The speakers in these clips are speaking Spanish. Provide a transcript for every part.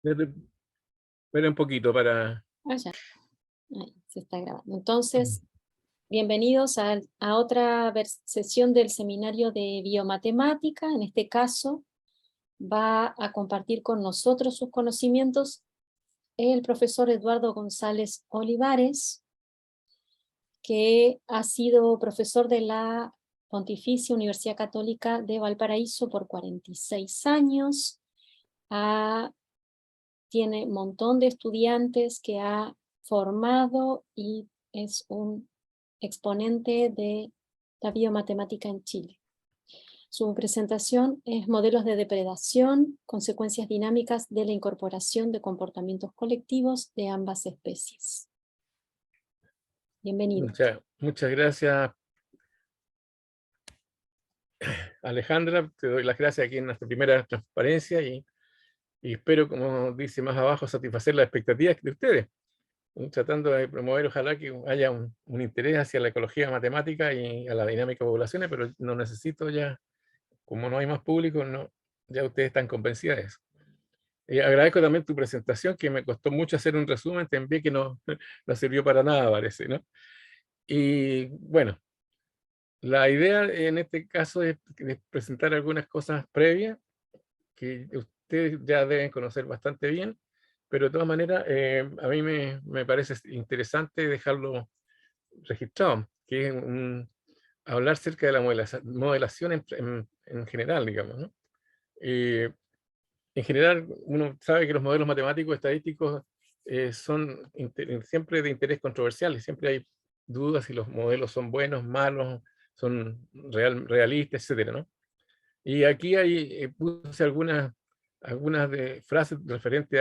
Espera un poquito para... Ah, ya, ahí se está grabando. Entonces, bienvenidos a otra sesión del seminario de biomatemática. En este caso, va a compartir con nosotros sus conocimientos el profesor Eduardo González Olivares, que ha sido profesor de la Pontificia Universidad Católica de Valparaíso por 46 años. Tiene un montón de estudiantes que ha formado y es un exponente de la biomatemática en Chile. Su presentación es modelos de depredación, consecuencias dinámicas de la incorporación de comportamientos colectivos de ambas especies. Bienvenido. Muchas gracias, Alejandra. Te doy las gracias aquí en nuestra primera transparencia y espero, como dice más abajo, satisfacer las expectativas de ustedes, tratando de promover, ojalá que haya un interés hacia la ecología matemática y a la dinámica de poblaciones, pero no necesito ya, como no hay más público, no, ya ustedes están convencidas de eso. Agradezco también tu presentación, que me costó mucho hacer un resumen, te envié que no, no sirvió para nada, parece, ¿no? Y bueno, la idea en este caso es presentar algunas cosas previas que ustedes ya deben conocer bastante bien, pero de todas maneras a mí me parece interesante dejarlo registrado, que es hablar acerca de la modelación en general, digamos, ¿no? En general, uno sabe que los modelos matemáticos estadísticos son siempre de interés controversial, y siempre hay dudas si los modelos son buenos, malos, son realistas, etcétera, ¿no? Y aquí puse algunas frases referentes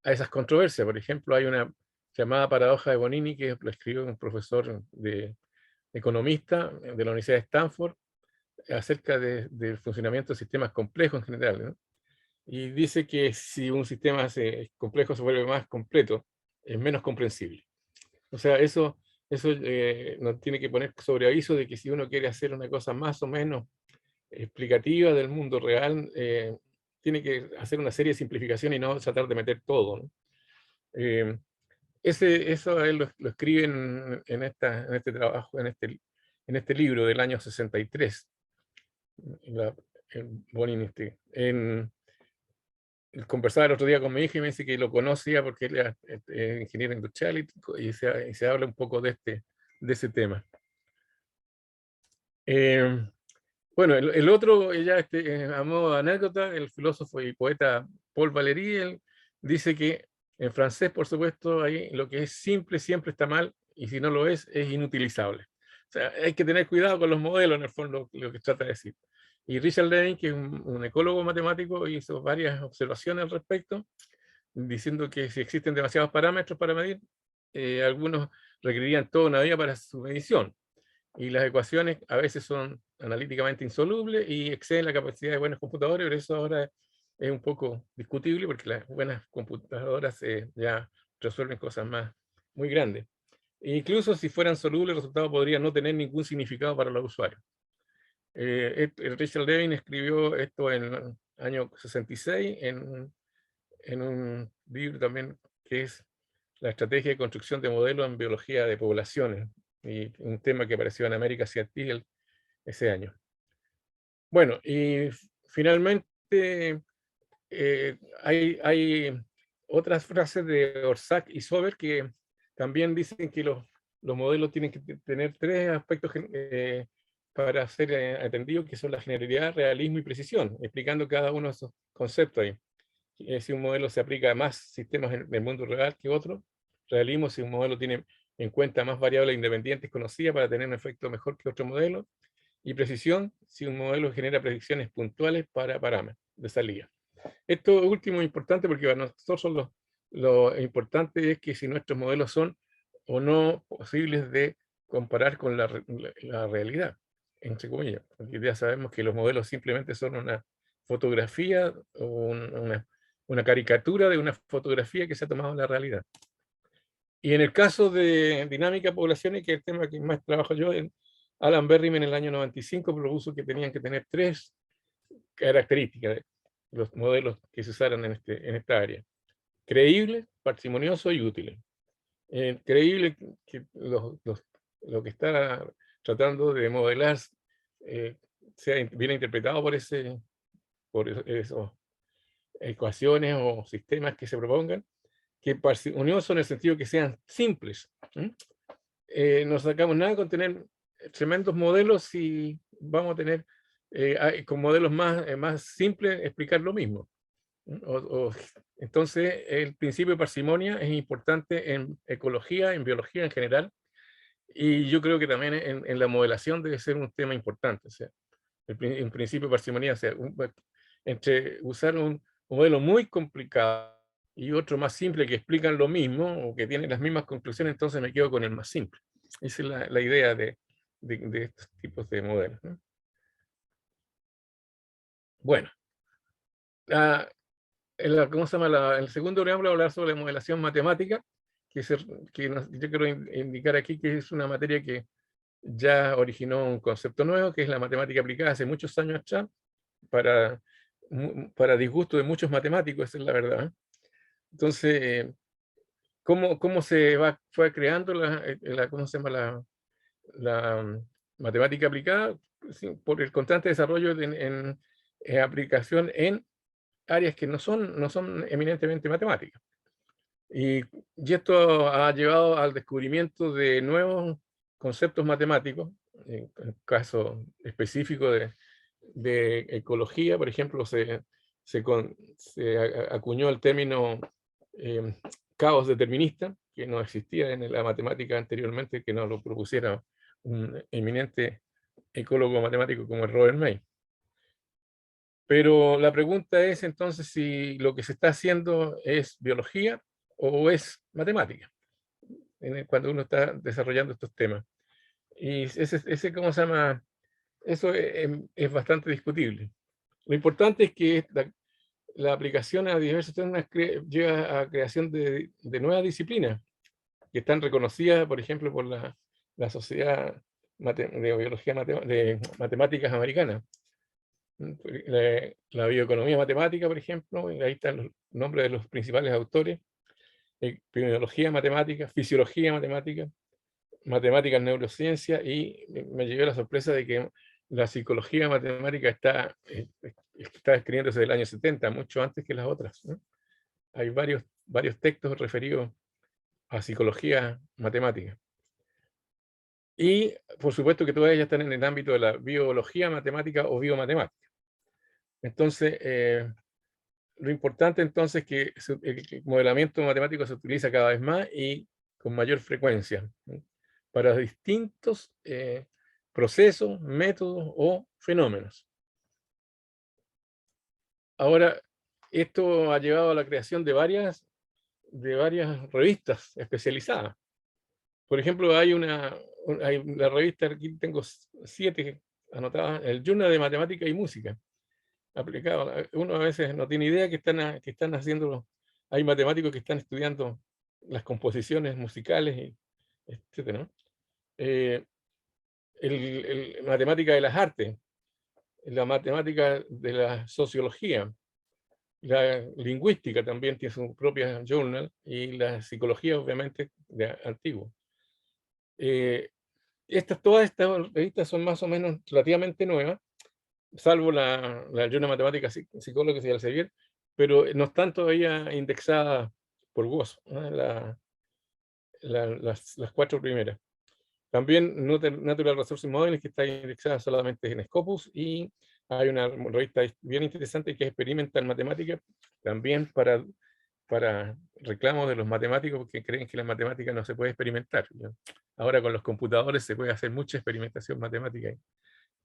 a esas controversias. Por ejemplo, hay una llamada paradoja de Bonini, que lo escribió un profesor economista de la Universidad de Stanford, acerca del funcionamiento de sistemas complejos en general, ¿no? Y dice que si un sistema complejo se vuelve más completo, es menos comprensible. O sea, eso nos tiene que poner sobre aviso de que si uno quiere hacer una cosa más o menos explicativa del mundo real, tiene que hacer una serie de simplificaciones y no tratar de meter todo, ¿no? Eso él lo escribe en este trabajo, en este libro del año 63, Bonini. Conversaba el otro día con mi hija y me dice que lo conocía porque él es ingeniero industrial y se habla un poco de ese tema. Bueno, el otro, ya a modo de anécdota, el filósofo y poeta Paul Valéry, él dice que en francés, por supuesto, ahí lo que es simple siempre está mal, y si no lo es inutilizable. O sea, hay que tener cuidado con los modelos, en el fondo, lo que trata de decir. Y Richard Levin, que es un ecólogo matemático, hizo varias observaciones al respecto, diciendo que si existen demasiados parámetros para medir, algunos requerirían toda una vida para su medición. Y las ecuaciones a veces son analíticamente insolubles y exceden la capacidad de buenos computadores, pero eso ahora es un poco discutible porque las buenas computadoras ya resuelven cosas muy grandes. E incluso si fueran solubles, el resultado podría no tener ningún significado para los usuarios. Richard Levin escribió esto en el año 66 en un libro también que es La estrategia de construcción de modelos en biología de poblaciones, y un tema que apareció en América Scientific ese año. Bueno, y finalmente hay otras frases de Orszag y Sober que también dicen que los modelos tienen que tener tres aspectos para ser atendidos, que son la generalidad, realismo y precisión, explicando cada uno de esos conceptos ahí. Si un modelo se aplica a más sistemas en el mundo real que otro; realismo, si un modelo tiene en cuenta más variables independientes conocidas para tener un efecto mejor que otro modelo; y precisión, si un modelo genera predicciones puntuales para parámetros de salida. Esto último es importante porque para nosotros lo importante es que si nuestros modelos son o no posibles de comparar con la realidad, entre comillas, porque ya sabemos que los modelos simplemente son una fotografía o una caricatura de una fotografía que se ha tomado en la realidad. Y en el caso de dinámica de poblaciones, que es el tema que más trabajo yo, Alan Berryman en el año 95 propuso que tenían que tener tres características: los modelos que se usaron en esta área. Creíbles, parsimoniosos y útiles. Creíble que lo que está tratando de modelar sea bien interpretado por esas ecuaciones o sistemas que se propongan, que parsimoniosos en el sentido que sean simples. No sacamos nada con tener tremendos modelos si vamos a tener con modelos más simples explicar lo mismo. Entonces, el principio de parsimonia es importante en ecología, en biología en general, y yo creo que también en la modelación debe ser un tema importante. O sea, el principio de parsimonia, o sea, entre usar un modelo muy complicado y otro más simple que explican lo mismo o que tienen las mismas conclusiones, entonces me quedo con el más simple. Esa es la idea de estos tipos de modelos, ¿no? Bueno, ¿cómo se llama? El segundo preámbulo hablar sobre la modelación matemática, yo quiero indicar aquí que es una materia que ya originó un concepto nuevo, que es la matemática aplicada hace muchos años atrás, para disgusto de muchos matemáticos, esa es la verdad. Entonces, ¿cómo fue creando ¿cómo se llama? La matemática aplicada? Sí, por el constante desarrollo en aplicación en áreas que no son eminentemente matemáticas. Y esto ha llevado al descubrimiento de nuevos conceptos matemáticos, en el caso específico de ecología, por ejemplo, se acuñó el término caos determinista, que no existía en la matemática anteriormente, que no lo propusiera un eminente ecólogo matemático como el Robert May. Pero la pregunta es entonces si lo que se está haciendo es biología o es matemática, cuando uno está desarrollando estos temas. Y ¿cómo se llama? Eso es bastante discutible. Lo importante es que la aplicación a diversos temas lleva a creación de nuevas disciplinas que están reconocidas, por ejemplo, por la Sociedad de Biología de Matemáticas Americana. La bioeconomía matemática, por ejemplo, ahí están los nombres de los principales autores: epidemiología matemática, fisiología matemática, matemáticas neurociencia, y me llevé la sorpresa de que la psicología matemática está escribiéndose del año 70, mucho antes que las otras, ¿no? Hay varios textos referidos a psicología matemática. Y por supuesto que todas ellas están en el ámbito de la biología matemática o biomatemática. Entonces, lo importante entonces es que el modelamiento matemático se utiliza cada vez más y con mayor frecuencia, ¿no? Para distintos procesos, métodos o fenómenos. Ahora, esto ha llevado a la creación de varias revistas especializadas. Por ejemplo, hay la revista, aquí tengo 7 anotadas, el Journal de Matemática y Música. Aplicado. Uno a veces no tiene idea que están haciendo, hay matemáticos que están estudiando las composiciones musicales, etcétera, ¿no? Matemática de las artes, la matemática de la sociología, la lingüística también tiene su propia journal, y la psicología, obviamente, de antiguo. Todas estas revistas son más o menos relativamente nuevas, salvo la Journal Matemática Psicóloga y Elsevier, pero no están todavía indexadas por WOS, ¿no? Las 4 primeras. También Natural Resources Modeling, que está indexada solamente en Scopus, y hay una revista bien interesante que es Experimental Matemática, también para reclamos de los matemáticos que creen que la matemática no se puede experimentar, ¿no? Ahora con los computadores se puede hacer mucha experimentación matemática,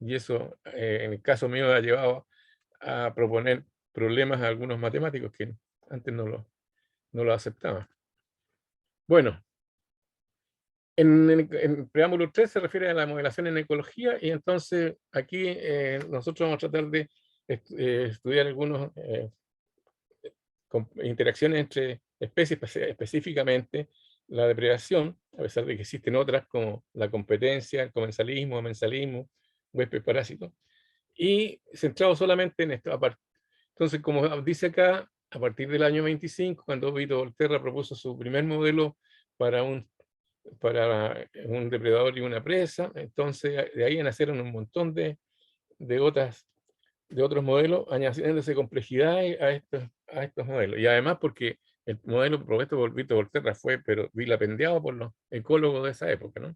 y eso en el caso mío ha llevado a proponer problemas a algunos matemáticos que antes no lo aceptaban. Bueno, en el preámbulo 3 se refiere a la modelación en ecología, y entonces aquí nosotros vamos a tratar de estudiar algunas interacciones entre especies, específicamente la depredación, a pesar de que existen otras como la competencia, el comensalismo, amensalismo, huésped parásito, y centrado solamente en esto, Entonces, como dice acá, a partir del año 25, cuando Vito Volterra propuso su primer modelo para un depredador y una presa, entonces de ahí nacieron un montón de otros modelos, añadiéndose complejidad a estos modelos. Y además porque el modelo propuesto por Vito Volterra fue pero vilipendiado por los ecólogos de esa época, ¿no?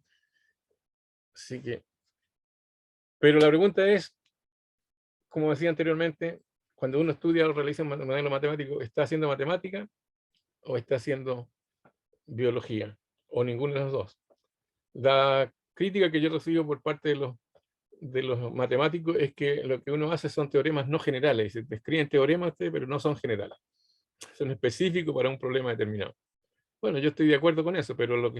Así que, pero la pregunta es, como decía anteriormente, cuando uno estudia o realiza un modelo matemático, ¿está haciendo matemática o está haciendo biología? O ninguno de los dos. La crítica que yo recibo por parte de los matemáticos es que lo que uno hace son teoremas no generales. Se describen teoremas, pero no son generales. Son específicos para un problema determinado. Bueno, yo estoy de acuerdo con eso, pero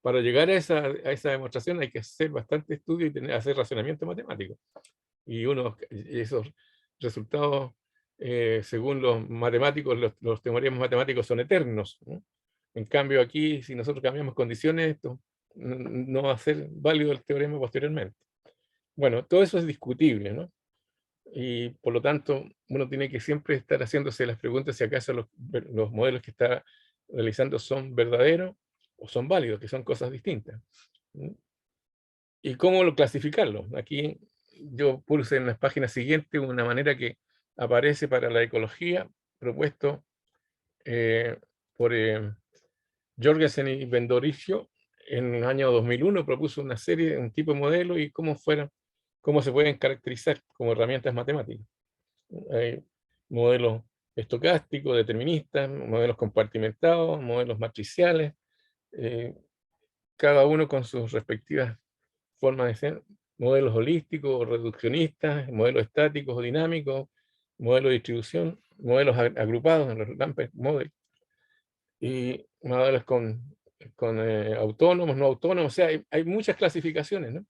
para llegar a esa demostración hay que hacer bastante estudio y hacer razonamiento matemático. Y esos resultados, según los matemáticos, los teoremas matemáticos son eternos, ¿no? En cambio aquí, si nosotros cambiamos condiciones, esto no va a ser válido el teorema posteriormente. Bueno, todo eso es discutible, ¿no? Y por lo tanto, uno tiene que siempre estar haciéndose las preguntas si acaso los modelos que está realizando son verdaderos o son válidos, que son cosas distintas. ¿Y cómo clasificarlo? Aquí yo puse en las páginas siguientes una manera que aparece para la ecología, propuesto por Jorgensen y Bendoricio en el año 2001, propuso una serie, un tipo de modelo y cómo se pueden caracterizar como herramientas matemáticas. Hay modelos estocásticos, deterministas, modelos compartimentados, modelos matriciales, cada uno con sus respectivas formas de ser, modelos holísticos, reduccionistas, modelos estáticos o dinámicos, modelos de distribución, modelos agrupados en los Lampert Model, y modelos con autónomos, no autónomos, o sea, hay muchas clasificaciones, ¿no?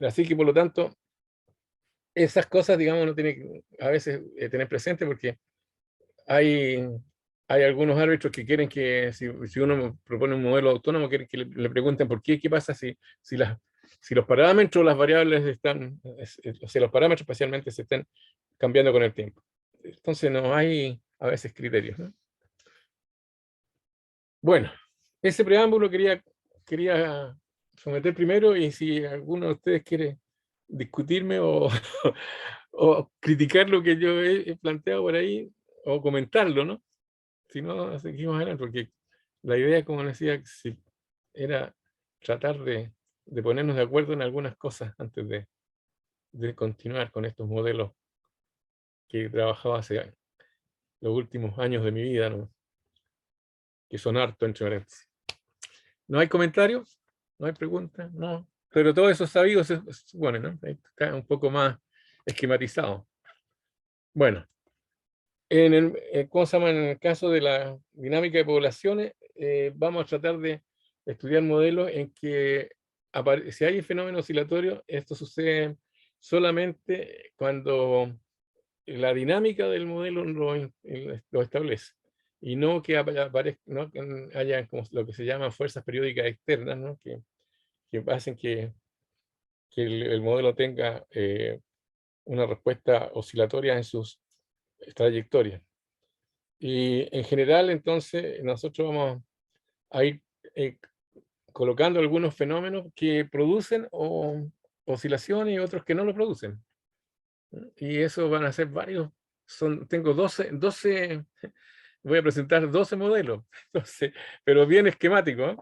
Así que por lo tanto, esas cosas, digamos, uno tiene que a veces tener presente porque hay algunos árbitros que quieren que, si uno propone un modelo autónomo, quieren que le pregunten por qué pasa si los parámetros, las variables están, o sea, los parámetros especialmente se están cambiando con el tiempo. Entonces no hay a veces criterios, ¿no? Bueno, ese preámbulo quería someter primero, y si alguno de ustedes quiere discutirme o, o criticar lo que yo he planteado por ahí, o comentarlo, ¿no? Si no, seguimos adelante, porque la idea, como decía, era tratar de ponernos de acuerdo en algunas cosas antes de continuar con estos modelos que he trabajado hace los últimos años de mi vida, ¿no? Que son harto, entre paréntesis. ¿No hay comentarios? ¿No hay preguntas? No. Pero todo eso sabido se supone, ¿no? Está un poco más esquematizado. Bueno, en el caso de la dinámica de poblaciones, vamos a tratar de estudiar modelos en que si hay fenómenos oscilatorios, esto sucede solamente cuando la dinámica del modelo lo establece, y no que no que haya como lo que se llaman fuerzas periódicas externas, ¿no? que hacen que el modelo tenga una respuesta oscilatoria en sus trayectorias. Y en general, entonces, nosotros vamos a ir colocando algunos fenómenos que producen oscilaciones y otros que no lo producen. Y eso van a ser varios. Tengo 12, voy a presentar 12 modelos, entonces, pero bien esquemático, ¿eh?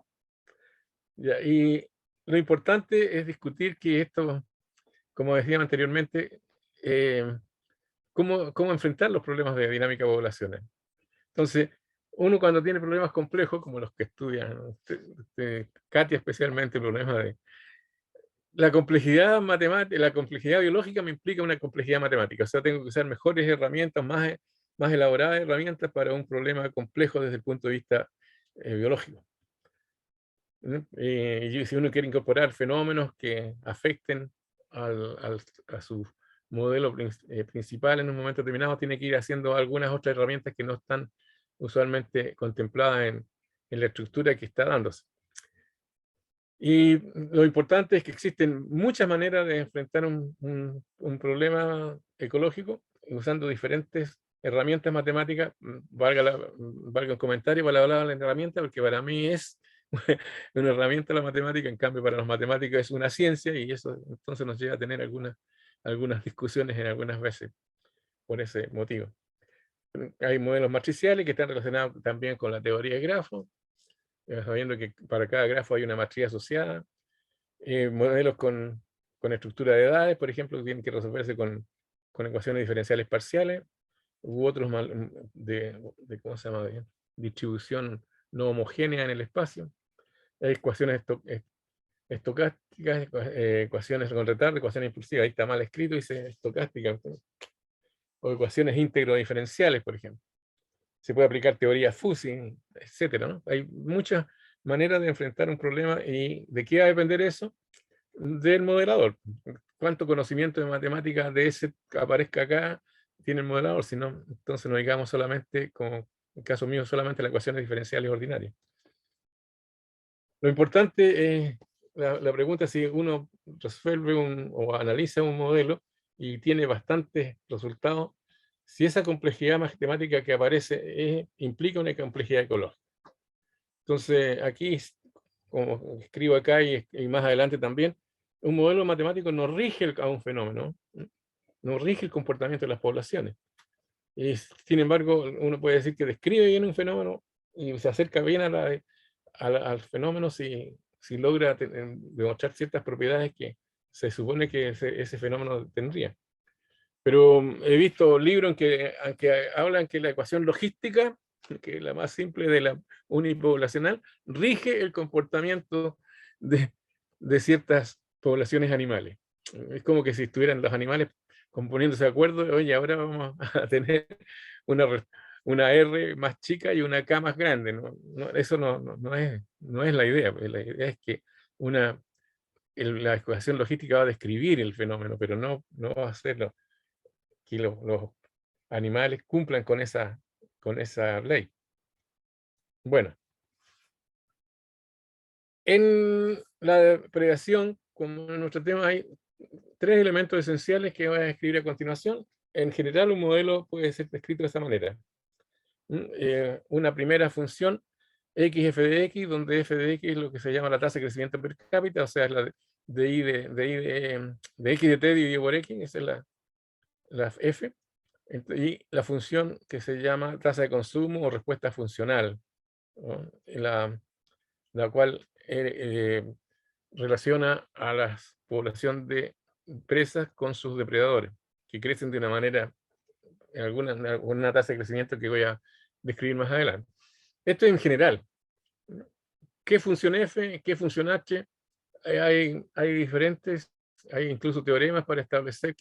Ya, y lo importante es discutir que esto, como decía anteriormente, cómo enfrentar los problemas de dinámica de poblaciones. Entonces, uno cuando tiene problemas complejos, como los que estudian, Katia especialmente, problemas de la complejidad matemática, la complejidad biológica me implica una complejidad matemática, o sea, tengo que usar mejores herramientas, más elaboradas herramientas para un problema complejo desde el punto de vista biológico, ¿no? Y si uno quiere incorporar fenómenos que afecten a su modelo principal en un momento determinado, tiene que ir haciendo algunas otras herramientas que no están usualmente contempladas en la estructura que está dándose. Y lo importante es que existen muchas maneras de enfrentar un problema ecológico, usando diferentes herramientas matemáticas, valga un comentario para hablar de la herramienta, porque para mí es una herramienta la matemática, en cambio para los matemáticos es una ciencia, y eso entonces nos lleva a tener algunas discusiones en algunas veces por ese motivo. Hay modelos matriciales que están relacionados también con la teoría de grafos, sabiendo que para cada grafo hay una matriz asociada. Modelos con estructura de edades, por ejemplo, que tienen que resolverse con ecuaciones diferenciales parciales, u otros ¿cómo se llama? Distribución no homogénea en el espacio. Hay ecuaciones estocásticas, ecuaciones con retardo, ecuaciones impulsivas. Ahí está mal escrito, dice estocástica. O ecuaciones íntegro-diferenciales, por ejemplo. Se puede aplicar teoría Fuzzy, etcétera, ¿no? Hay muchas maneras de enfrentar un problema, y ¿de qué va a depender eso? Del modelador. Cuánto conocimiento de matemáticas de ese aparezca acá tiene el modelador, si no, entonces nos digamos solamente, como en el caso mío, solamente las ecuaciones diferenciales ordinarias. Lo importante es la pregunta si uno resuelve o analiza un modelo y tiene bastantes resultados, si esa complejidad matemática que aparece implica una complejidad ecológica. Entonces, aquí, como escribo acá y más adelante también, un modelo matemático no rige a un fenómeno, no rige el comportamiento de las poblaciones. Y, sin embargo, uno puede decir que describe bien un fenómeno y se acerca bien al fenómeno si logra demostrar ciertas propiedades que se supone que ese fenómeno tendría. Pero he visto libros en que hablan que la ecuación logística, que es la más simple de la unipoblacional, rige el comportamiento de ciertas poblaciones animales. Es como que si estuvieran los animales componiéndose de acuerdo, oye, ahora vamos a tener una R más chica y una K más grande. Eso no es la idea. La idea es que la ecuación logística va a describir el fenómeno, pero no va a hacerlo que los animales cumplan con esa ley. Bueno, en la predación, como en nuestro tema, hay 3 elementos esenciales que voy a escribir a continuación. En general, un modelo puede ser descrito de esta manera. Una primera función, x f de x, donde f de x es lo que se llama la tasa de crecimiento per cápita, o sea, es la de x de t dividido por x, esa es la f. Y la función que se llama tasa de consumo o respuesta funcional, ¿no? La cual relaciona a la población de presas con sus depredadores, que crecen de una manera, una tasa de crecimiento que voy a describir más adelante. Esto en general. ¿Qué función F? ¿Qué función H? Hay diferentes, hay incluso teoremas para establecer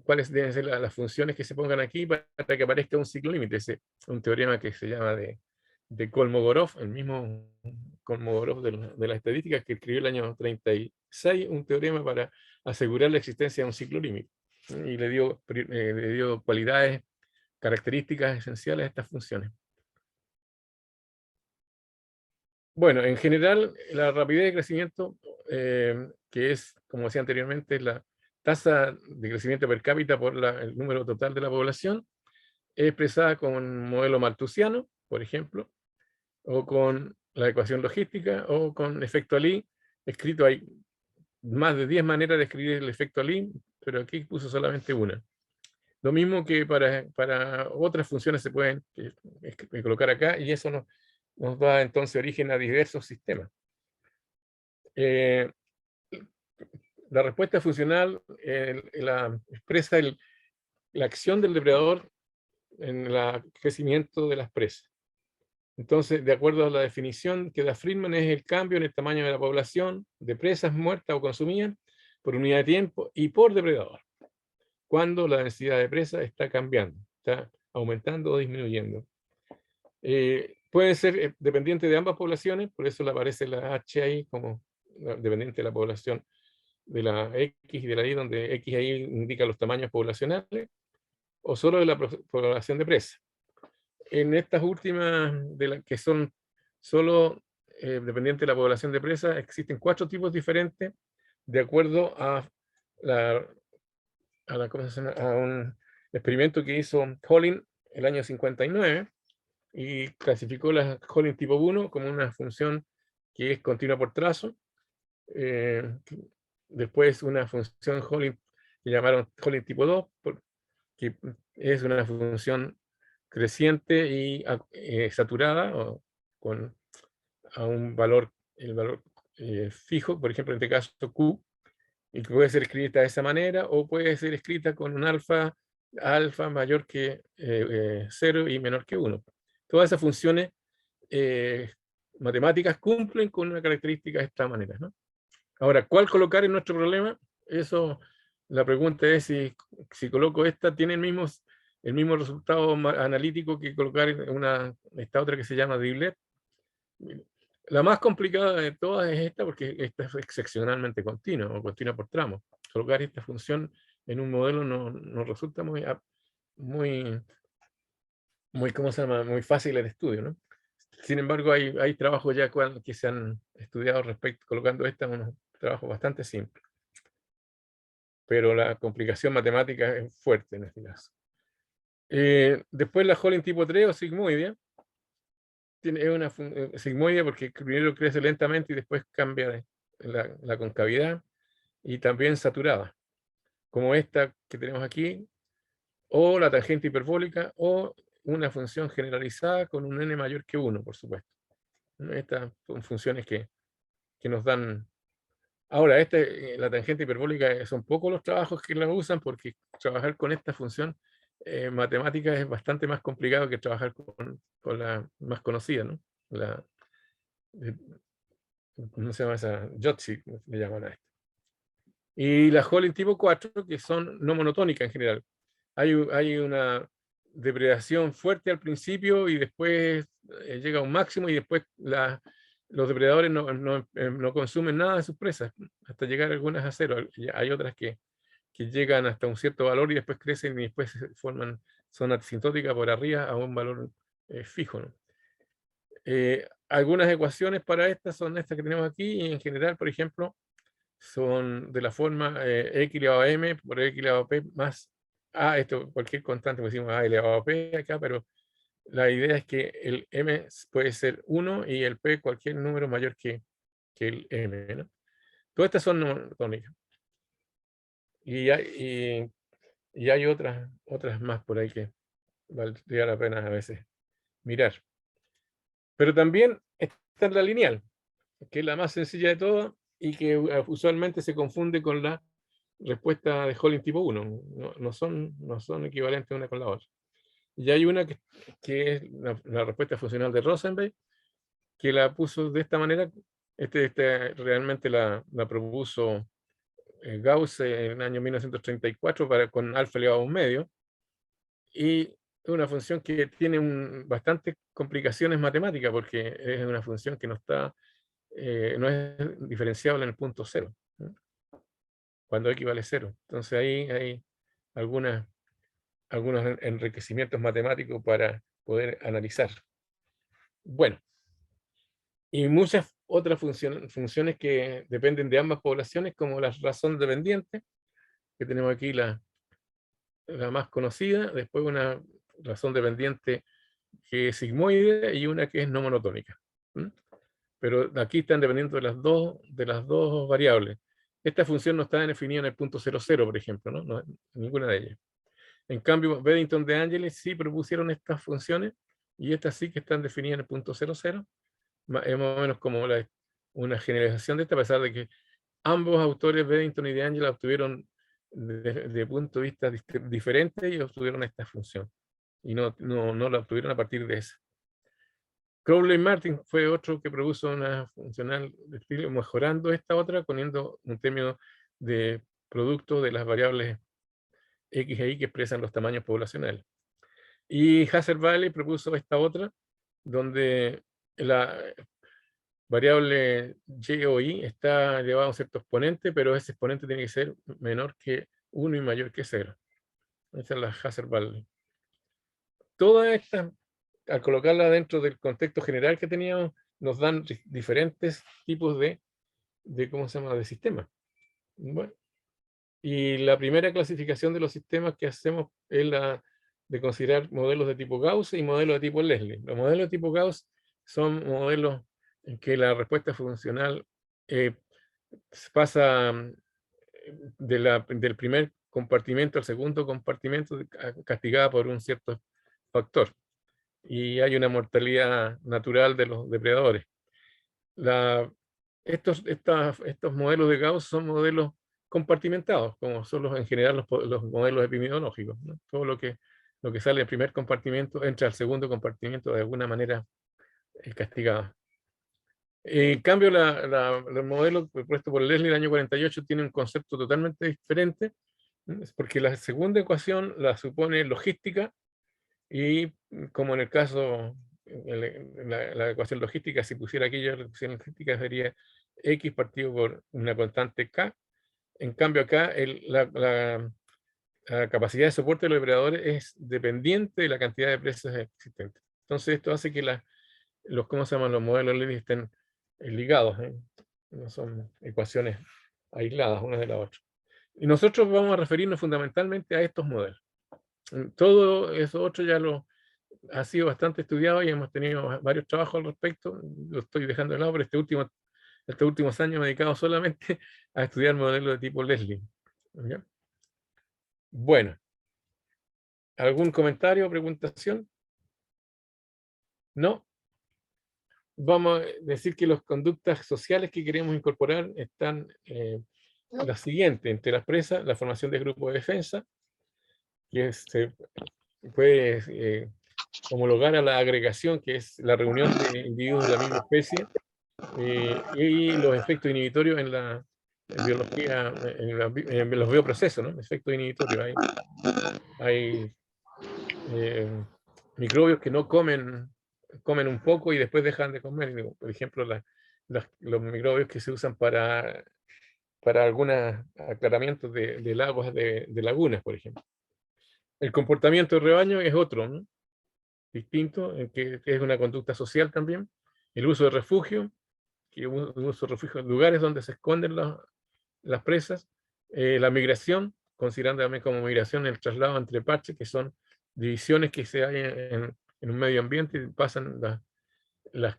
cuáles deben ser las funciones que se pongan aquí para que aparezca un ciclo límite. Un teorema que se llama de Kolmogorov, el mismo Kolmogorov de la estadística, que escribió el año 36 un teorema para asegurar la existencia de un ciclo límite. Y le dio cualidades, características esenciales a estas funciones. Bueno, en general, la rapidez de crecimiento, que es, como decía anteriormente, la tasa de crecimiento per cápita por el número total de la población, es expresada con un modelo malthusiano, por ejemplo, o con la ecuación logística, o con efecto Ali. Escrito hay más de 10 maneras de escribir el efecto Ali, pero aquí puso solamente una. Lo mismo que para otras funciones se pueden colocar acá, y eso nos da entonces origen a diversos sistemas. La respuesta funcional expresa la acción del depredador en el crecimiento de las presas. Entonces, de acuerdo a la definición que da Friedman, es el cambio en el tamaño de la población de presas muertas o consumidas por unidad de tiempo y por depredador, cuando la densidad de presa está cambiando, está aumentando o disminuyendo. Puede ser dependiente de ambas poblaciones, por eso le aparece la H ahí como dependiente de la población de la X y de la Y, donde X ahí indica los tamaños poblacionales, o solo de la población de presa. En estas últimas, que son solo dependientes de la población de presa, existen 4 tipos diferentes de acuerdo a un experimento que hizo Hollin el año 59 y clasificó la Hollin tipo 1 como una función que es continua por trazo. Después una función Hollin que llamaron Hollin tipo 2, que es una función creciente y saturada, o con a un valor, el valor fijo, por ejemplo, en este caso Q, y que puede ser escrita de esa manera, o puede ser escrita con un alfa mayor que 0 y menor que 1. Todas esas funciones matemáticas cumplen con una característica de esta manera, ¿no? Ahora, ¿cuál colocar en nuestro problema? Eso, la pregunta es si coloco esta, tiene el mismo resultado analítico que colocar esta otra que se llama Dirichlet. La más complicada de todas es esta, porque esta es excepcionalmente continua, o continua por tramos. Colocar esta función en un modelo no resulta muy, ¿cómo se llama? Muy fácil el estudio, ¿no? Sin embargo, hay trabajos ya que se han estudiado colocando esta, unos trabajos bastante simples. Pero la complicación matemática es fuerte en este caso. Después la Hollin tipo 3 o sigmoidea. Es una sigmoidea porque primero crece lentamente y después cambia la concavidad, y también saturada, como esta que tenemos aquí, o la tangente hiperbólica, o una función generalizada con un n mayor que 1, por supuesto. Estas son funciones que nos dan. Ahora, la tangente hiperbólica son pocos los trabajos que la usan, porque trabajar con esta función matemática es bastante más complicado que trabajar con la más conocida, ¿no? ¿Cómo se llama esa? Yotzi, le llaman a esto. Y la Hollin tipo 4, que son no monotónicas en general. Hay una depredación fuerte al principio y después llega a un máximo, y después los depredadores no consumen nada de sus presas, hasta llegar algunas a cero. Hay otras que llegan hasta un cierto valor y después crecen y después se forman zona asintótica por arriba a un valor fijo, ¿no? Algunas ecuaciones para estas son estas que tenemos aquí, y en general, por ejemplo, son de la forma x elevado a m por x elevado a p más a, esto cualquier constante, pues decimos a elevado a p acá, pero la idea es que el m puede ser 1 y el p cualquier número mayor que el m, ¿no? Todas estas son monotónicas. Y hay otras más por ahí que valdría la pena a veces mirar. Pero también está la lineal, que es la más sencilla de todas y que usualmente se confunde con la respuesta de Hollin tipo 1. No son equivalentes una con la otra. Y hay una que es la respuesta funcional de Rosenberg, que la puso de esta manera. Realmente la propuso Gauss en el año 1934 con alfa elevado a un medio, y es una función que tiene bastantes complicaciones matemáticas, porque es una función que no es diferenciable en el punto cero, ¿no? Cuando equivale a cero. Entonces ahí hay algunos enriquecimientos matemáticos para poder analizar. Bueno, y muchas otras funciones que dependen de ambas poblaciones, como la razón dependiente, que tenemos aquí la más conocida, después una razón dependiente que es sigmoide y una que es no monotónica. Pero aquí están dependiendo de las dos variables. Esta función no está definida en el punto 00, por ejemplo, ¿no? Ninguna de ellas. En cambio, Beddington de Angelis sí propusieron estas funciones, y estas sí que están definidas en el punto 00. Es más o menos como una generalización de esta, a pesar de que ambos autores, Beddington y de Angelis, obtuvieron de punto de vista diferentes, y obtuvieron esta función. Y no la obtuvieron a partir de esa. Crowley Martin fue otro que propuso una funcional de estilo, mejorando esta otra, poniendo un término de producto de las variables X e Y que expresan los tamaños poblacionales. Y Hasser-Valley propuso esta otra, donde la variable Y o Y está elevada a un cierto exponente, pero ese exponente tiene que ser menor que 1 y mayor que 0. Esta es la Hasser-Valley. Todas estas, al colocarla dentro del contexto general que teníamos, nos dan diferentes tipos de ¿cómo se llama?, de sistemas. Bueno, Y la primera clasificación de los sistemas que hacemos es la de considerar modelos de tipo Gauss y modelos de tipo Leslie. Los modelos de tipo Gauss son modelos en que la respuesta funcional eh, pasa del primer compartimento al segundo compartimento castigada por un cierto factor. Y hay una mortalidad natural de los depredadores. Estos modelos de Gauss son modelos compartimentados, como son en general los modelos epidemiológicos, ¿no? Todo lo que sale del primer compartimento entra al segundo compartimento de alguna manera castigado. En cambio, el modelo propuesto por Leslie en el año 48 tiene un concepto totalmente diferente, porque la segunda ecuación la supone logística y como en el caso, la ecuación logística, si pusiera aquí yo la ecuación logística sería X partido por una constante K. En cambio acá la capacidad de soporte de los operadores es dependiente de la cantidad de presas existentes. Entonces esto hace que ¿cómo se llaman? Los modelos Levy estén ligados, ¿eh? No son ecuaciones aisladas una de la otra. Y nosotros vamos a referirnos fundamentalmente a estos modelos. Todo eso otro ya ha sido bastante estudiado y hemos tenido varios trabajos al respecto. Lo estoy dejando de lado, pero estos últimos años me he dedicado solamente a estudiar modelos de tipo Leslie. ¿Ya? Bueno, ¿algún comentario o preguntación? ¿No? Vamos a decir que las conductas sociales que queremos incorporar están las siguientes: entre las presas, la formación de grupos de defensa, que se puede homologar a la agregación, que es la reunión de individuos de la misma especie, y los efectos inhibitorios en la biología, en los bioprocesos, ¿no? Efectos inhibitorios. Hay microbios que no comen un poco y después dejan de comer. Por ejemplo, los microbios que se usan para algunos aclaramientos de lagos, de lagunas, por ejemplo. El comportamiento de rebaño es otro, ¿no? Distinto, que es una conducta social también. El uso de refugio, que uso de refugio en lugares donde se esconden las presas. La migración, considerando también como migración el traslado entre parches, que son divisiones que se hay en un medio ambiente y pasan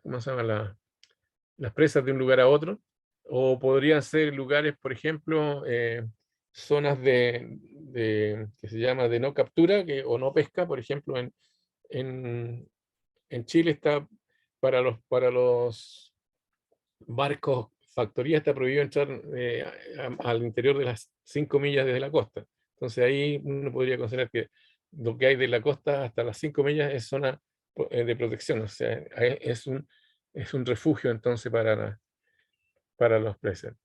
¿cómo se llama? Las presas de un lugar a otro. O podrían ser lugares, por ejemplo, zonas que se llama de no captura o no pesca. Por ejemplo, en Chile está para los barcos factoría, está prohibido entrar al interior de las 5 millas desde la costa. Entonces ahí uno podría considerar que lo que hay de la costa hasta las 5 millas es zona de protección, o sea, es un refugio entonces para los presas.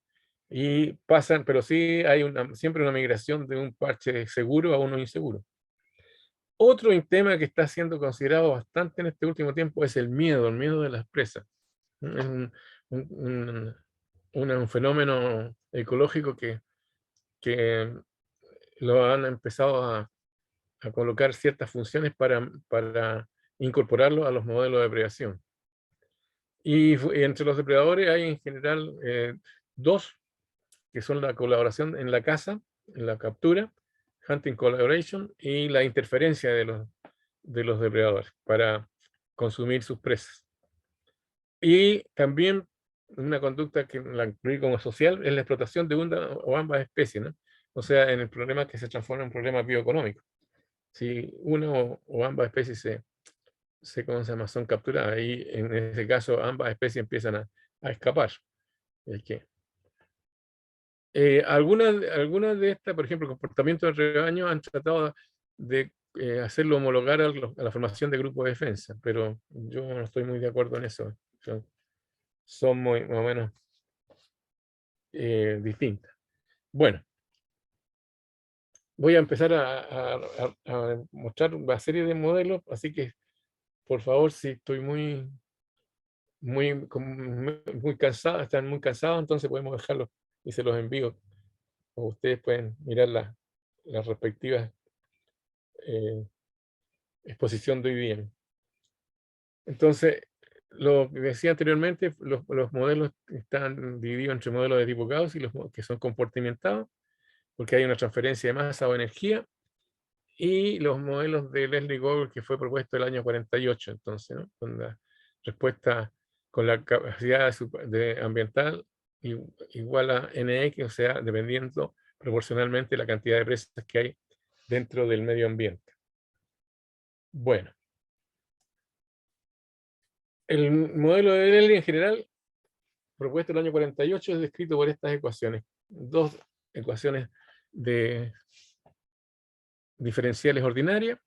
Y pasan, pero sí hay siempre una migración de un parche seguro a uno inseguro. Otro tema que está siendo considerado bastante en este último tiempo es el miedo de las presas. Es un fenómeno ecológico que lo han empezado a colocar ciertas funciones para incorporarlo a los modelos de predación. Y entre los depredadores hay en general dos, que son la colaboración en la caza, en la captura, hunting collaboration, y la interferencia de los depredadores para consumir sus presas. Y también una conducta que la incluí como social es la explotación de una o ambas especies, ¿no? O sea, en el problema que se transforma en un problema bioeconómico. Si una o ambas especies ¿cómo se llama? Son capturadas, y en ese caso ambas especies empiezan a escapar. Algunas de estas, por ejemplo, comportamiento del rebaño, han tratado de hacerlo homologar a la formación de grupos de defensa, pero yo no estoy muy de acuerdo en eso. Son muy, más o menos distintas. Bueno, voy a empezar a mostrar una serie de modelos, así que por favor, si estoy muy cansado, están muy cansados, entonces podemos dejarlos y se los envío, o ustedes pueden mirar las respectivas exposición de hoy día. Entonces, lo que decía anteriormente, los modelos están divididos entre modelos de tipo Gauss y los que son compartimentados. porque hay una transferencia de masa o energía, y los modelos de Leslie Gobel, que fue propuesto el año 48, entonces, ¿no? Con la respuesta, con la capacidad ambiental igual a NX, o sea, dependiendo proporcionalmente la cantidad de presas que hay dentro del medio ambiente. Bueno, el modelo de Leslie en general, propuesto el año 48, es descrito por estas ecuaciones. Dos ecuaciones de diferenciales ordinarias,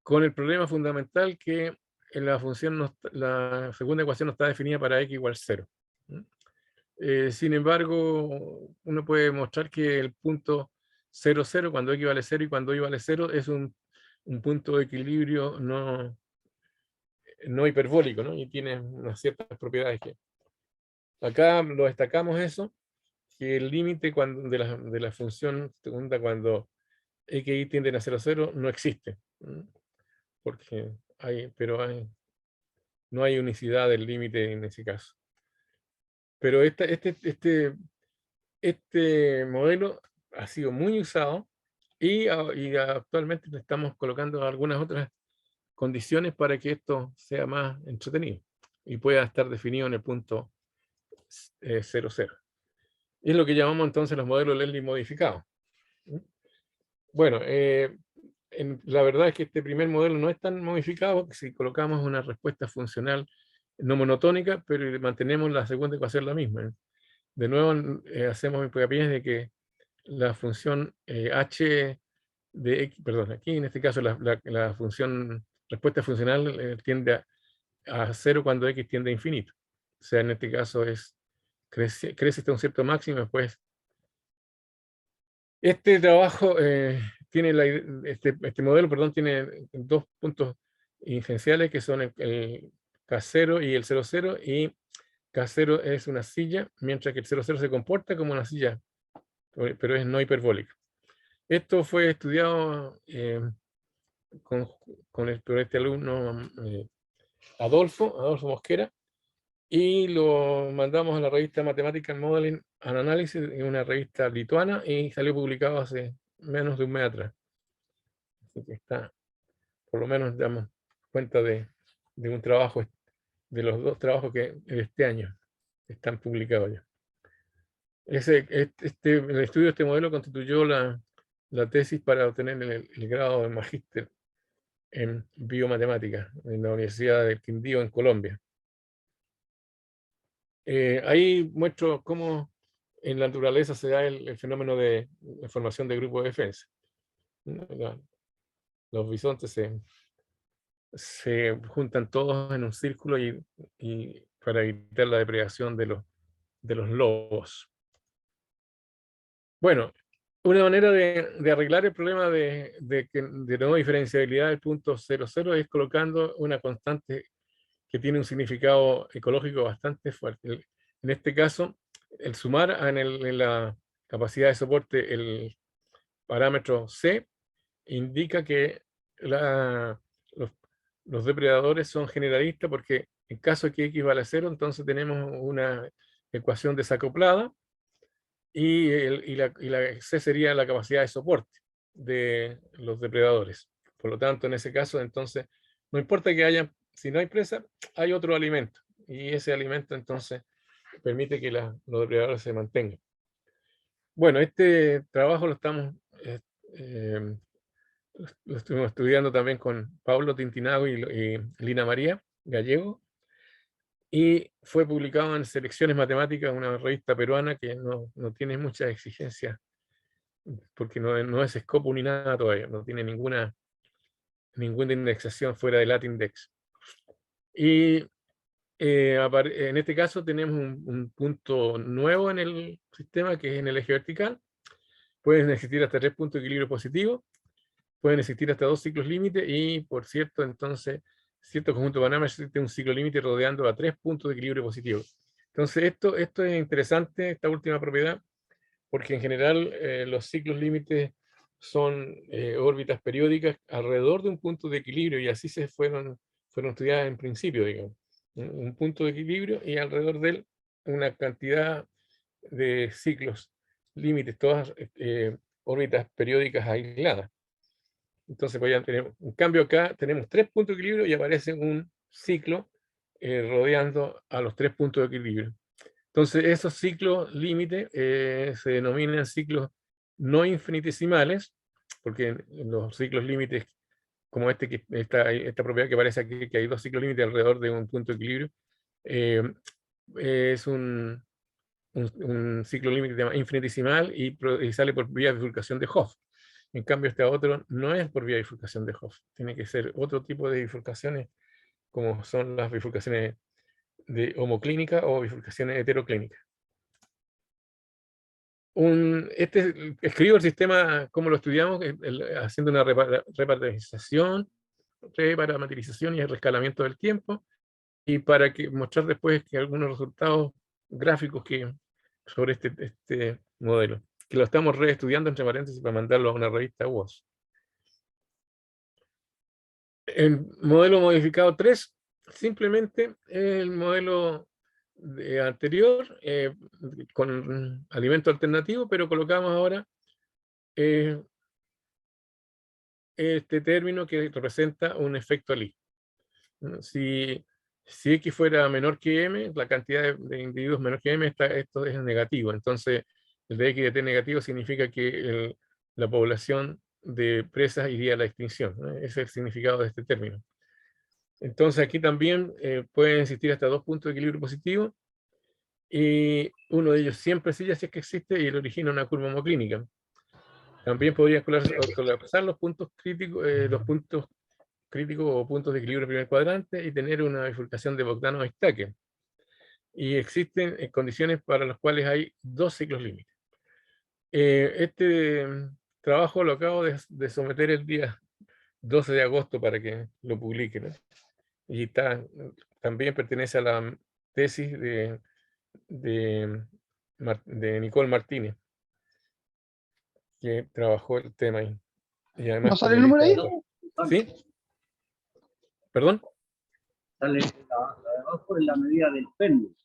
con el problema fundamental que en la función la segunda ecuación no está definida para x igual 0. Sin embargo, uno puede mostrar que el punto 0, 0, cuando x vale 0 y cuando y vale 0, es un punto de equilibrio no hiperbólico, ¿no? Y tiene unas ciertas propiedades que acá lo destacamos eso, que el límite de la función segunda cuando x y tienden a 0, 0 no existe, porque no hay unicidad del límite en ese caso. Pero este modelo ha sido muy usado y actualmente le estamos colocando algunas otras condiciones para que esto sea más entretenido y pueda estar definido en el punto 0, 0. Es lo que llamamos entonces los modelos Leslie modificados. Bueno, la verdad es que este primer modelo no es tan modificado si colocamos una respuesta funcional no monotónica, pero mantenemos la segunda ecuación la misma. De nuevo, hacemos hincapié de que la función h de x, perdón, aquí en este caso la función respuesta funcional tiende a 0 cuando x tiende a infinito. O sea, en este caso crece hasta un cierto máximo, después. Este trabajo tiene este modelo, perdón, tiene dos puntos iniciales que son el K0 y el 00, y K0 es una silla, mientras que el 00 se comporta como una silla, pero es no hiperbólica. Esto fue estudiado por este alumno Adolfo Mosquera, y lo mandamos a la revista Mathematical Modeling and Analysis, en una revista lituana, y salió publicado hace menos de un mes atrás. Así que por lo menos damos cuenta de un trabajo, de los dos trabajos que de este año están publicados ya. El estudio de este modelo constituyó la tesis para obtener el grado de magíster en biomatemática en la Universidad del Quindío, en Colombia. Ahí muestro cómo en la naturaleza se da el fenómeno de formación de grupos de defensa. Los bisontes se juntan todos en un círculo y para evitar la depredación de los lobos. Bueno, una manera de arreglar el problema de no diferenciabilidad del punto 0, 0 es colocando una constante que tiene un significado ecológico bastante fuerte. En este caso, el sumar en la capacidad de soporte el parámetro C indica que los depredadores son generalistas, porque en caso de que x vale 0, entonces tenemos una ecuación desacoplada, y la C sería la capacidad de soporte de los depredadores. Por lo tanto, en ese caso, entonces, no importa que haya, si no hay presa, hay otro alimento, y ese alimento entonces permite que los depredadores se mantengan. Bueno, este trabajo lo estuvimos estudiando también con Pablo Tintinago y Lina María Gallego, y fue publicado en Selecciones Matemáticas, una revista peruana que no tiene muchas exigencias, porque no es Scopus ni nada todavía, no tiene ninguna indexación fuera del LatinDex. Y en este caso tenemos un punto nuevo en el sistema, que es en el eje vertical. Pueden existir hasta 3 puntos de equilibrio positivo, pueden existir hasta 2 ciclos límite, y por cierto, entonces, cierto conjunto de parámetros existe un ciclo límite rodeando a 3 puntos de equilibrio positivo. Entonces, esto es interesante, esta última propiedad, porque en general los ciclos límites son órbitas periódicas alrededor de un punto de equilibrio, y así fueron estudiadas en principio, digamos. Un punto de equilibrio y alrededor de él una cantidad de ciclos límites, todas órbitas periódicas aisladas. Entonces voy a tener, en cambio acá tenemos 3 puntos de equilibrio y aparece un ciclo rodeando a los 3 puntos de equilibrio. Entonces esos ciclos límite se denominan ciclos no infinitesimales, porque en los ciclos límites, como esta propiedad que aparece aquí, que hay 2 ciclos límites alrededor de un punto de equilibrio, es un ciclo límite infinitesimal y sale por vía de bifurcación de Hopf. En cambio, este otro no es por vía de bifurcación de Hopf. Tiene que ser otro tipo de bifurcaciones, como son las bifurcaciones de homoclínica o bifurcaciones heteroclínicas. Escribo el sistema como lo estudiamos, haciendo una reparametrización y el rescalamiento del tiempo, y para mostrar después que algunos resultados gráficos sobre este modelo, que lo estamos reestudiando entre paréntesis para mandarlo a una revista WOS. El modelo modificado 3 simplemente es el modelo anterior con alimento alternativo, pero colocamos ahora este término que representa un efecto Lie. Si X fuera menor que M, la cantidad de individuos menor que M, esto es negativo. Entonces, el de X de T negativo significa que la población de presas iría a la extinción, ¿no? Ese es el significado de este término. Entonces, aquí también pueden existir hasta 2 puntos de equilibrio positivo, y uno de ellos siempre sí, si es que existe, y él origina una curva homoclínica. También podría colapsar los puntos críticos, o puntos de equilibrio en primer cuadrante y tener una bifurcación de Bogdanov-Eustake. Y existen condiciones para las cuales hay 2 ciclos límites. Este trabajo lo acabo de someter el día 12 de agosto para que lo publiquen, ¿no? Y también pertenece a la tesis de Nicole Martínez, que trabajó el tema ahí. Y además, ¿no sale el número ahí? ¿Sí? ¿Perdón? Sale la de abajo en la medida del péndulo.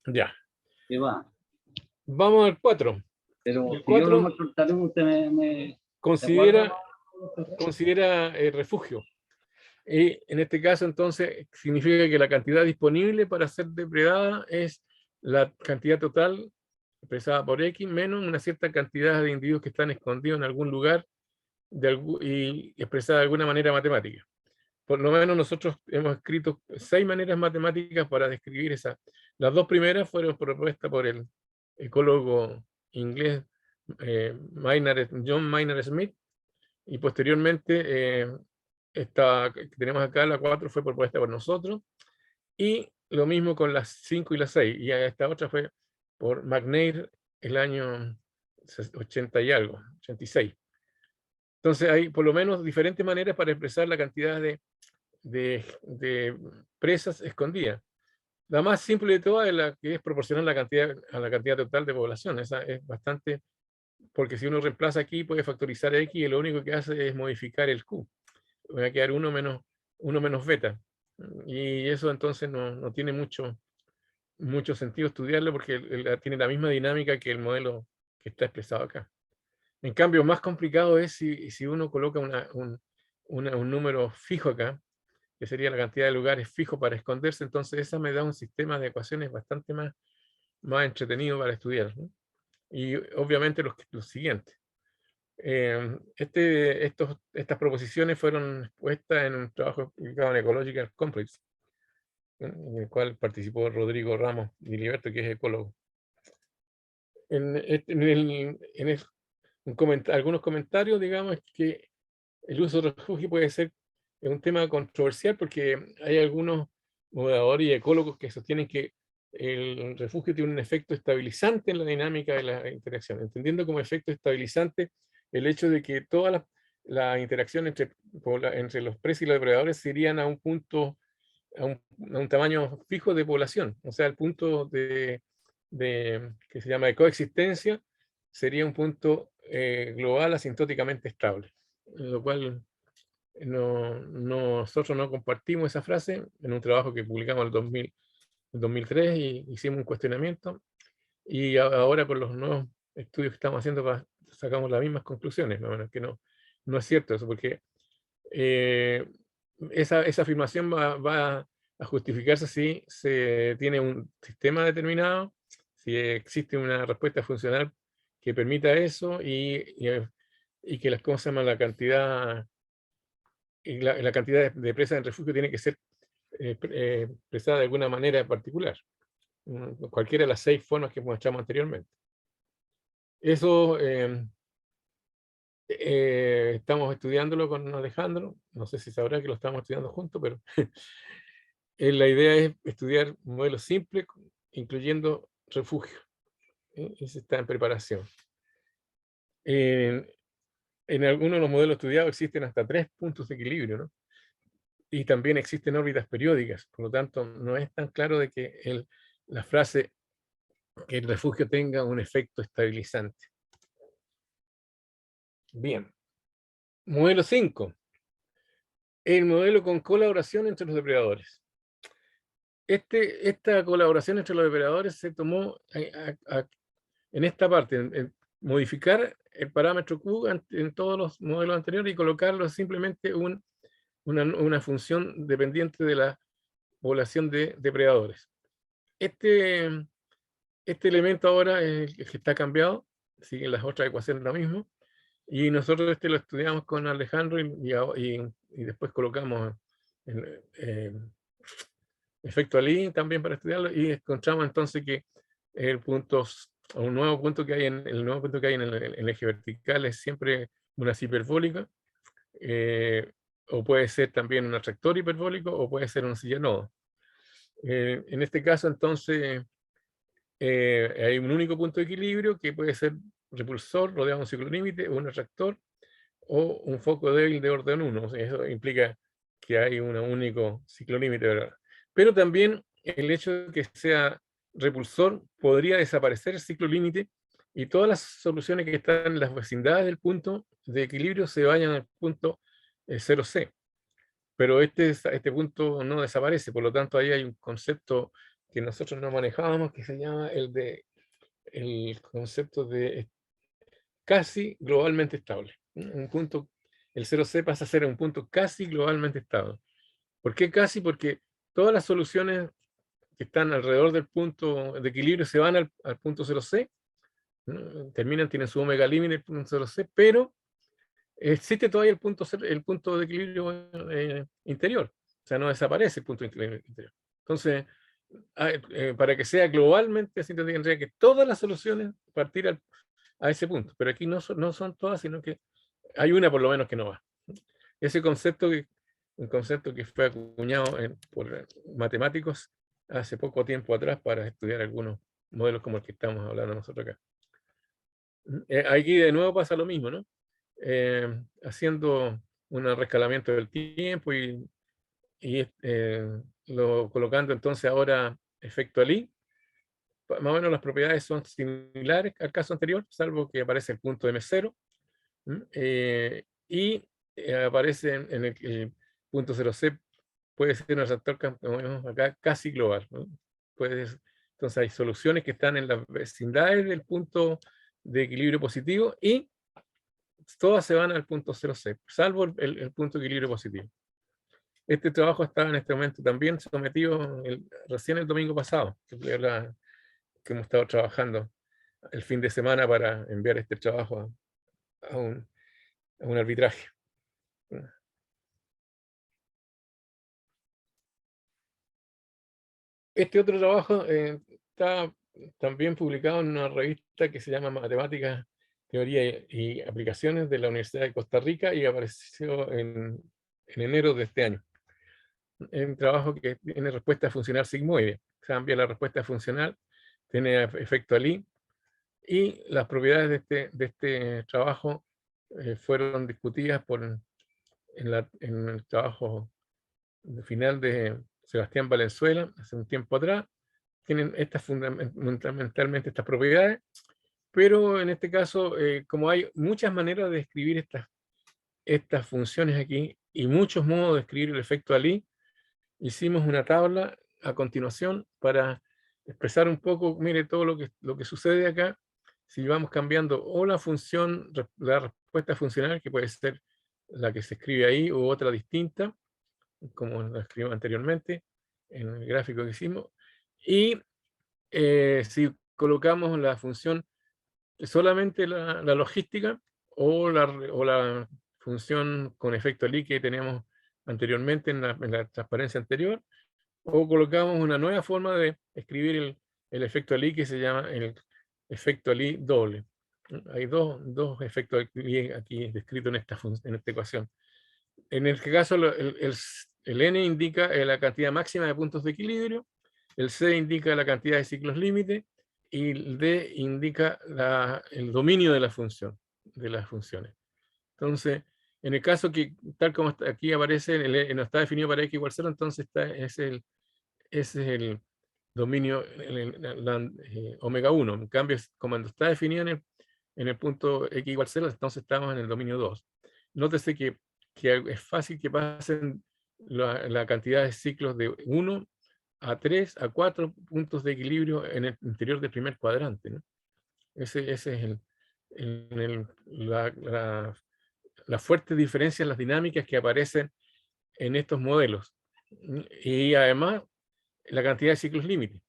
Ya. Que va. Vamos al 4. Pero el si yo 4 lo muestro el talón, usted me considera refugio. Y en este caso, entonces, significa que la cantidad disponible para ser depredada es la cantidad total expresada por X menos una cierta cantidad de individuos que están escondidos en algún lugar y expresada de alguna manera matemática. Por lo menos nosotros hemos escrito 6 maneras matemáticas para describir esa. Las 2 primeras fueron propuestas por el ecólogo inglés John Maynard Smith, y posteriormente esta que tenemos acá, la 4, fue propuesta por nosotros, y lo mismo con las 5 y las 6, y esta otra fue por McNair el año 80 y algo, 86. Entonces hay por lo menos diferentes maneras para expresar la cantidad de presas escondidas. La más simple de todas es la que es proporcional a la cantidad total de población. Esa es bastante, porque si uno reemplaza aquí puede factorizar X y lo único que hace es modificar el Q. Va a quedar 1 menos beta. Y eso entonces no tiene mucho sentido estudiarlo, porque tiene la misma dinámica que el modelo que está expresado acá. En cambio, más complicado es si uno coloca un número fijo acá, que sería la cantidad de lugares fijos para esconderse. Entonces esa me da un sistema de ecuaciones bastante más entretenido para estudiar, ¿no? Y obviamente los siguientes. Estas proposiciones fueron expuestas en un trabajo publicado en Ecological Complex, en el cual participó Rodrigo Ramos Diliberto, que es ecólogo. Algunos comentarios, digamos, que el uso de refugio puede ser un tema controversial, porque hay algunos modeladores y ecólogos que sostienen que el refugio tiene un efecto estabilizante en la dinámica de la interacción, entendiendo como efecto estabilizante el hecho de que toda la interacción entre los presas y los depredadores se irían a un punto, a un tamaño fijo de población. O sea, el punto que se llama de coexistencia sería un punto global asintóticamente estable, lo cual nosotros no compartimos esa frase. En un trabajo que publicamos en 2003 y hicimos un cuestionamiento, y ahora con los nuevos estudios que estamos haciendo sacamos las mismas conclusiones, más o menos, que no es cierto eso, porque esa afirmación va a justificarse si se tiene un sistema determinado, si existe una respuesta funcional que permita eso y que las cosas más la cantidad y la cantidad de presas en refugio tiene que ser expresada de alguna manera particular, cualquiera de las 6 formas que mostramos anteriormente. Eso estamos estudiándolo con Alejandro, no sé si sabrá que lo estamos estudiando juntos, pero la idea es estudiar modelos simples, incluyendo refugio. Ese está en preparación. En algunos de los modelos estudiados existen hasta 3 puntos de equilibrio, ¿no? Y también existen órbitas periódicas, por lo tanto, no es tan claro de que la frase que el refugio tenga un efecto estabilizante. Bien. Modelo 5. El modelo con colaboración entre los depredadores. Esta colaboración entre los depredadores se tomó en esta parte, en modificar el parámetro Q en todos los modelos anteriores y colocarlo simplemente una función dependiente de la población de depredadores. Este elemento ahora es el que está cambiado, siguen las otras ecuaciones lo mismo, y nosotros lo estudiamos con Alejandro y después colocamos efecto Ali también para estudiarlo, y encontramos entonces que un nuevo punto que hay en el eje vertical es siempre una hiperbólica, o puede ser también un atractor hiperbólico, o puede ser un sillanodo. En este caso, entonces, hay un único punto de equilibrio que puede ser repulsor rodeado de un ciclo límite, o un atractor, o un foco débil de orden 1. O sea, eso implica que hay un único ciclo límite, ¿verdad? Pero también el hecho de que sea repulsor podría desaparecer el ciclo límite y todas las soluciones que están en las vecindades del punto de equilibrio se vayan al punto 0C. Pero este punto no desaparece, por lo tanto ahí hay un concepto que nosotros no manejábamos que se llama el concepto de casi globalmente estable. Un punto, el 0C pasa a ser un punto casi globalmente estable. ¿Por qué casi? Porque todas las soluciones que están alrededor del punto de equilibrio se van al punto 0C, ¿no? Tienen su omega límite el punto 0C, pero existe todavía el punto de equilibrio interior. O sea, no desaparece el punto de equilibrio interior. Entonces, para que sea globalmente, así tendría que todas las soluciones partir a ese punto. Pero aquí no son todas, sino que hay una por lo menos que no va. Ese concepto, un concepto que fue acuñado por matemáticos hace poco tiempo atrás para estudiar algunos modelos como el que estamos hablando nosotros acá. Aquí de nuevo pasa lo mismo, ¿no? Haciendo un rescalamiento del tiempo y colocando entonces ahora efecto Ali. Más o menos las propiedades son similares al caso anterior, salvo que aparece el punto M0 y aparece en el punto 0C, puede ser un reactor acá casi global, ¿no? Entonces hay soluciones que están en las vecindades del punto de equilibrio positivo y todas se van al punto 0C, salvo el punto de equilibrio positivo. Este trabajo está en este momento también sometido recién el domingo pasado, que hemos estado trabajando el fin de semana para enviar este trabajo a un arbitraje. Este otro trabajo está también publicado en una revista que se llama Matemáticas, Teoría y Aplicaciones de la Universidad de Costa Rica y apareció en enero de este año. Es un trabajo que tiene respuesta funcional sigmoide. Cambia la respuesta funcional, tiene efecto Ali, y las propiedades de este trabajo fueron discutidas en el trabajo final de Sebastián Valenzuela hace un tiempo atrás. Tienen fundamentalmente estas propiedades, pero en este caso, como hay muchas maneras de escribir estas funciones aquí y muchos modos de escribir el efecto Ali, hicimos una tabla a continuación para expresar un poco, mire, todo lo que sucede acá si vamos cambiando o la función, la respuesta funcional, que puede ser la que se escribe ahí, u otra distinta, como la escribimos anteriormente, en el gráfico que hicimos, y si colocamos la función solamente la logística, o la función con efecto Lie que teníamos anteriormente en la transparencia anterior, o colocamos una nueva forma de escribir el efecto Lie que se llama el efecto Lie doble. Hay dos efectos Lie aquí descritos en esta ecuación. En este caso, el n indica la cantidad máxima de puntos de equilibrio, el c indica la cantidad de ciclos límite, y el d indica el dominio de la función, de las funciones. Entonces, en el caso que, tal como aquí aparece, no está definido para x igual 0, entonces ese es el dominio omega 1. En cambio, cuando está definido en el punto x igual 0, entonces estamos en el dominio 2. Nótese que es fácil que pasen la cantidad de ciclos de 1 a 3 a 4 puntos de equilibrio en el interior del primer cuadrante, ¿no? Ese es la fuerte diferencia en las dinámicas que aparecen en estos modelos. Y además, la cantidad de ciclos límite.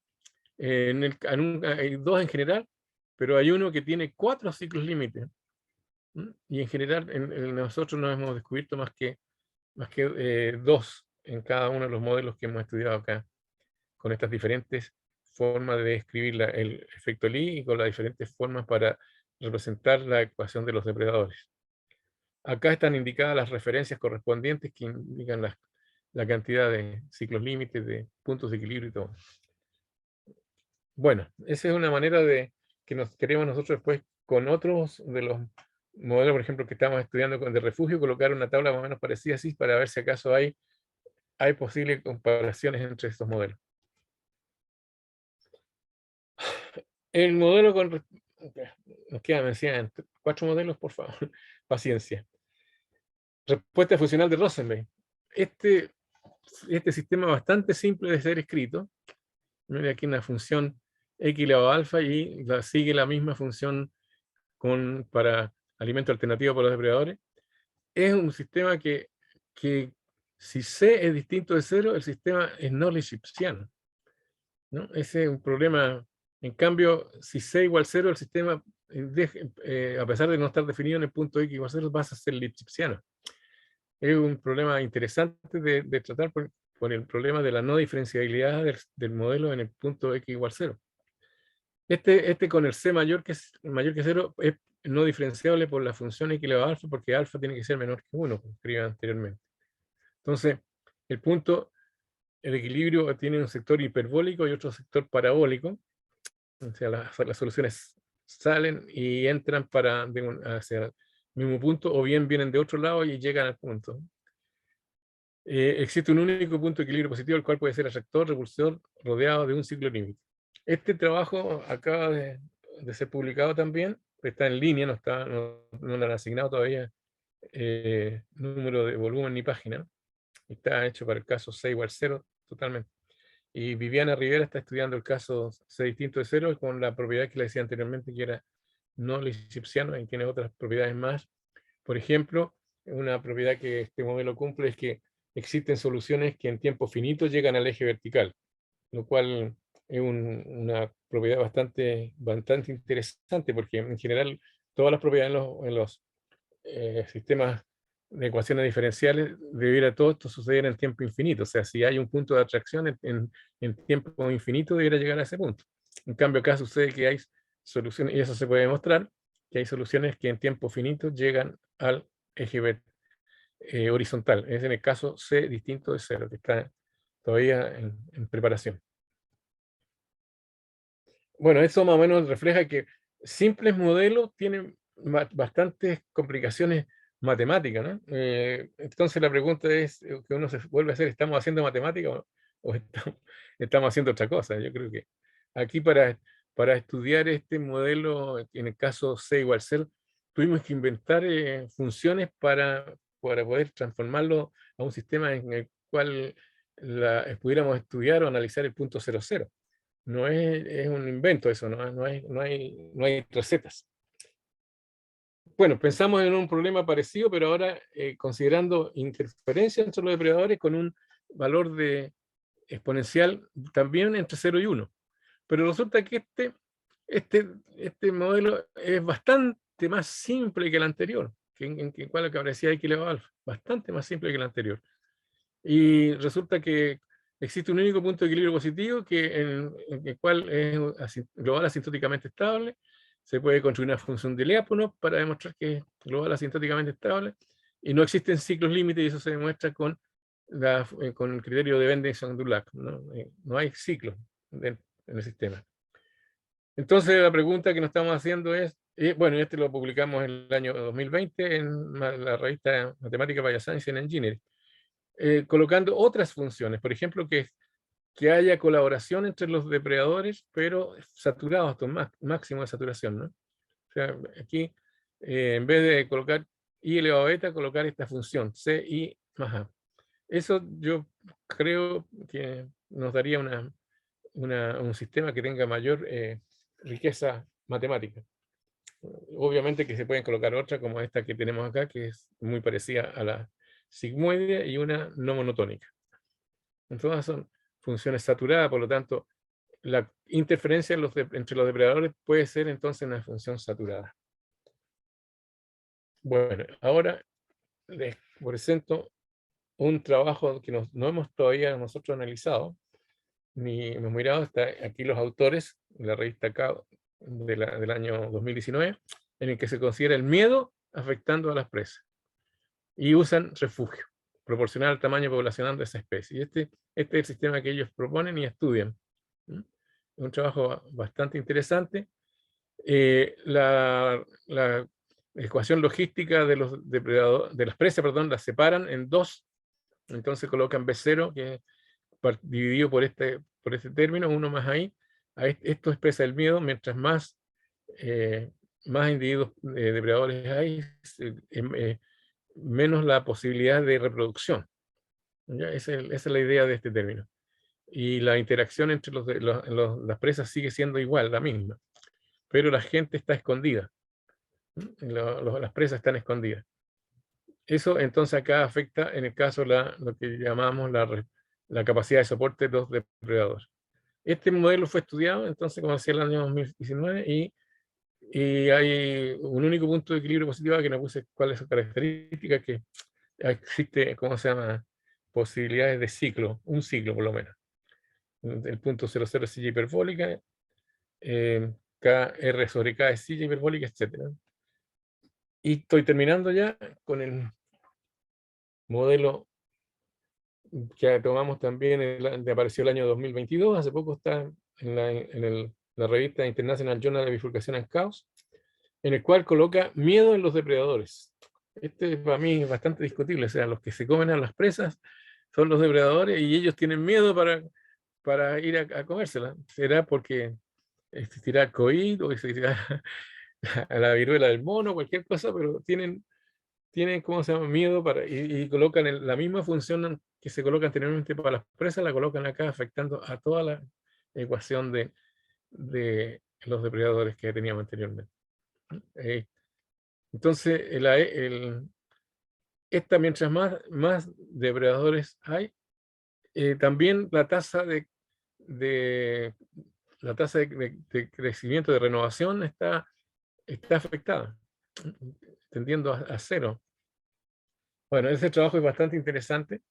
Hay dos en general, pero hay uno que tiene 4 ciclos límite. Y en general, nosotros no hemos descubierto más que 2 en cada uno de los modelos que hemos estudiado acá, con estas diferentes formas de escribir el efecto Lie y con las diferentes formas para representar la ecuación de los depredadores. Acá están indicadas las referencias correspondientes que indican la cantidad de ciclos límites, de puntos de equilibrio y todo. Bueno, esa es una manera de que nos queremos nosotros después con otros de los modelos, por ejemplo, que estamos estudiando de refugio, colocar una tabla más o menos parecida así para ver si acaso hay posibles comparaciones entre estos modelos. El modelo nos quedan, me decían, 4 modelos, por favor. Paciencia. Respuesta funcional de Rosenberg. Este sistema es bastante simple de ser escrito. Mira aquí una función x elevado a alfa y sigue la misma función para alimento alternativo para los depredadores. Es un sistema que si C es distinto de 0, el sistema es no lipschitziano, ¿no? Ese es un problema. En cambio, si C igual 0, el sistema, a pesar de no estar definido en el punto x igual 0, va a ser lipschitziano. Es un problema interesante de tratar por el problema de la no diferenciabilidad del modelo en el punto x igual 0. Este con el C mayor que 0 es no diferenciable por la función x elevado a alfa, porque alfa tiene que ser menor que 1, como escribí anteriormente. Entonces, el equilibrio tiene un sector hiperbólico y otro sector parabólico. O sea, las soluciones salen y entran hacia el mismo punto, o bien vienen de otro lado y llegan al punto. Existe un único punto de equilibrio positivo, el cual puede ser atractor, repulsor, rodeado de un ciclo límite. Este trabajo acaba de ser publicado también, está en línea, no le han asignado todavía número de volumen ni página. Está hecho para el caso C igual 0 totalmente. Y Viviana Rivera está estudiando el caso C distinto de 0 con la propiedad que le decía anteriormente, que era no lipschitziano, y tiene otras propiedades más. Por ejemplo, una propiedad que este modelo cumple es que existen soluciones que en tiempo finito llegan al eje vertical, lo cual es una propiedad bastante interesante, porque en general todas las propiedades en los sistemas de ecuaciones diferenciales debiera todo esto suceder en tiempo infinito. O sea, si hay un punto de atracción en tiempo infinito, debiera llegar a ese punto. En cambio, acá sucede que hay soluciones, y eso se puede demostrar, que hay soluciones que en tiempo finito llegan al eje horizontal. Es en el caso C distinto de 0, que está todavía en preparación. Bueno, eso más o menos refleja que simples modelos tienen bastantes complicaciones matemáticas, ¿no? Entonces la pregunta es, que uno se vuelve a hacer, ¿estamos haciendo matemática o estamos haciendo otra cosa? Yo creo que aquí para estudiar este modelo, en el caso C igual 0, tuvimos que inventar funciones para poder transformarlo a un sistema en el cual pudiéramos estudiar o analizar el punto 0,0. no es un invento eso, no hay recetas. Bueno, pensamos en un problema parecido, pero ahora considerando interferencia entre los depredadores con un valor de exponencial también entre 0 y 1. Pero resulta que este modelo es bastante más simple que el anterior, en cual que aparecía x elevado a alfa, bastante más simple que el anterior. Y resulta que existe un único punto de equilibrio positivo en el cual es global asintóticamente estable. Se puede construir una función de Lyapunov para demostrar que es global asintóticamente estable. Y no existen ciclos límites, y eso se demuestra con el criterio de Bendixson-Dulac. No hay ciclos en el sistema. Entonces la pregunta que nos estamos haciendo es, bueno, lo publicamos en el año 2020 en la revista Matemática Bioscience and Engineering, colocando otras funciones, por ejemplo, que haya colaboración entre los depredadores, pero saturados hasta un máximo de saturación, ¿no? O sea, aquí, en vez de colocar i elevado a beta, colocar esta función, ci más a. Eso yo creo que nos daría un sistema que tenga mayor riqueza matemática. Obviamente que se pueden colocar otra como esta que tenemos acá, que es muy parecida a la sigmoidea y una no monotónica. Entonces son funciones saturadas, por lo tanto, la interferencia entre los depredadores puede ser entonces una función saturada. Bueno, ahora les presento un trabajo que no hemos todavía nosotros analizado, ni hemos mirado. Está aquí los autores de la revista K del año 2019, en el que se considera el miedo afectando a las presas. Y usan refugio, proporcional al tamaño poblacional de esa especie. Y este es el sistema que ellos proponen y estudian. Es un trabajo bastante interesante. La ecuación logística de los depredadores, de las presas, perdón, las separan en dos. Entonces colocan B0, que es dividido por este término, uno más ahí. Esto expresa el miedo. Mientras más individuos depredadores hay, menos la posibilidad de reproducción. ¿Ya? Esa es la idea de este término. Y la interacción entre las presas sigue siendo igual, la misma, pero la gente está escondida. Las presas están escondidas. Eso entonces acá afecta, en el caso, lo que llamamos la capacidad de soporte de los depredadores. Este modelo fue estudiado, entonces, como decía, el año 2019, y hay un único punto de equilibrio positivo, que no puse cuál es su característica, que existe, ¿cómo se llama?, posibilidades de ciclo, un ciclo por lo menos. El punto 00 es silla hiperbólica, R sobre K es silla hiperbólica, etc. Y estoy terminando ya con el modelo que tomamos también, apareció el año 2022, hace poco está en la revista International Journal of Bifurcation and Chaos, en el cual coloca miedo en los depredadores. Este para mí es bastante discutible, o sea, los que se comen a las presas son los depredadores y ellos tienen miedo para ir a comérselas. ¿Será porque existirá COVID o existirá a la viruela del mono, cualquier cosa? Pero tienen ¿cómo se llama?, miedo y colocan la misma función que se coloca anteriormente para las presas, la colocan acá, afectando a toda la ecuación de los depredadores que teníamos anteriormente. Entonces, mientras más depredadores hay, también la tasa de crecimiento, de renovación está afectada, tendiendo a cero. Bueno, ese trabajo es bastante interesante.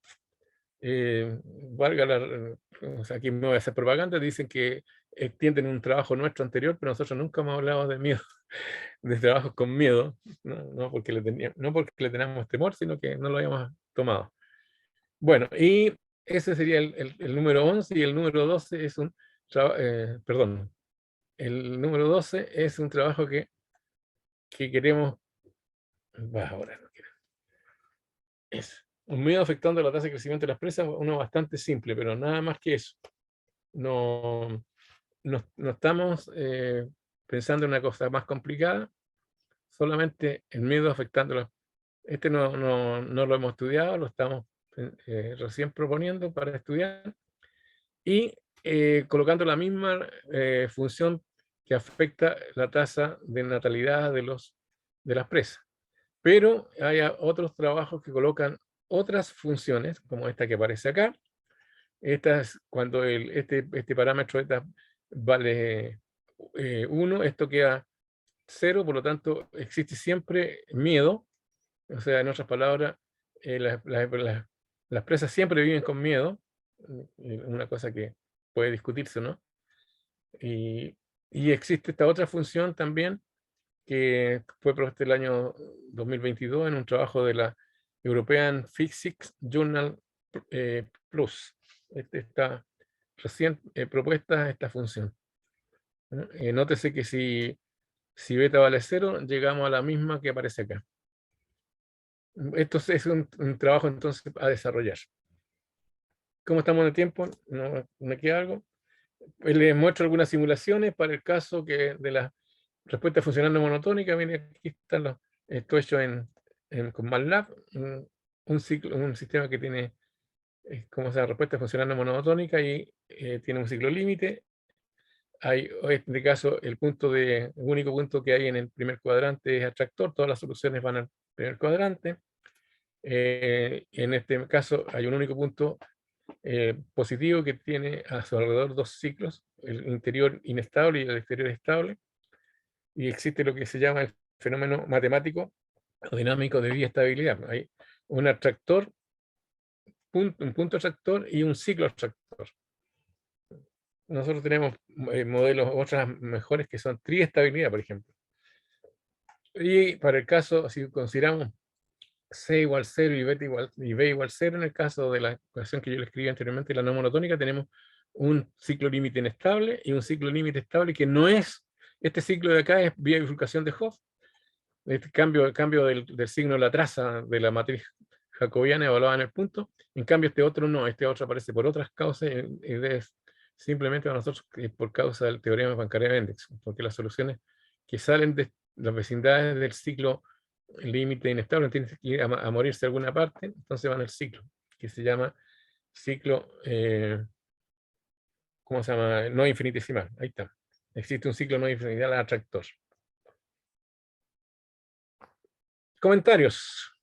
Aquí me voy a hacer propaganda, dicen que extienden un trabajo nuestro anterior, pero nosotros nunca hemos hablado de miedo, de trabajos con miedo, no porque le teníamos temor, sino que no lo habíamos tomado. Bueno, y ese sería el número 11, y el número 12 es perdón, el número 12 es un trabajo que queremos, ahora no quiero. Es un miedo afectando la tasa de crecimiento de las presas, uno bastante simple, pero nada más que eso. No estamos pensando en una cosa más complicada, solamente el miedo afectando las. No lo hemos estudiado, lo estamos recién proponiendo para estudiar, y colocando la misma función que afecta la tasa de natalidad de las presas. Pero hay otros trabajos que colocan otras funciones, como esta que aparece acá. Esta es cuando este parámetro vale 1, esto queda 0, por lo tanto existe siempre miedo. O sea, en otras palabras, las presas siempre viven con miedo, una cosa que puede discutirse, ¿no? Y existe esta otra función también, que fue propuesta el año 2022 en un trabajo de la European Physics Journal Plus. Está recién propuesta esta función, ¿no? Nótese que si beta vale 0, llegamos a la misma que aparece acá. Esto es un trabajo entonces a desarrollar. ¿Cómo estamos en el tiempo? ¿No me queda algo? Les muestro algunas simulaciones para el caso de la respuesta funcionando monotónica. Miren, aquí están esto hecho con MATLAB, un sistema que tiene como se llama, respuesta funcionando monotónica y tiene un ciclo límite. En este caso, el único punto que hay en el primer cuadrante es atractor, todas las soluciones van al primer cuadrante. En este caso hay un único punto positivo que tiene a su alrededor 2 ciclos, el interior inestable y el exterior estable, y existe lo que se llama el fenómeno matemático o dinámico de biestabilidad. Hay un atractor, un punto atractor y un ciclo atractor. Nosotros tenemos modelos, otras mejores que son triestabilidad, por ejemplo. Y para el caso, si consideramos C igual 0 y B igual 0, en el caso de la ecuación que yo le escribí anteriormente, la no monotónica, tenemos un ciclo límite inestable y un ciclo límite estable que no es, este ciclo de acá es vía bifurcación de Hopf, el cambio del signo de la traza de la matriz jacobiana evaluada en el punto. En cambio este otro no, este otro aparece por otras causas, es simplemente para nosotros por causa del teorema de Poincaré-Bendix, porque las soluciones que salen de las vecindades del ciclo límite inestable tienen que ir a morirse alguna parte, entonces van al ciclo, que se llama ciclo, ¿cómo se llama? No infinitesimal, ahí está. Existe un ciclo no infinitesimal atractor. Comentarios.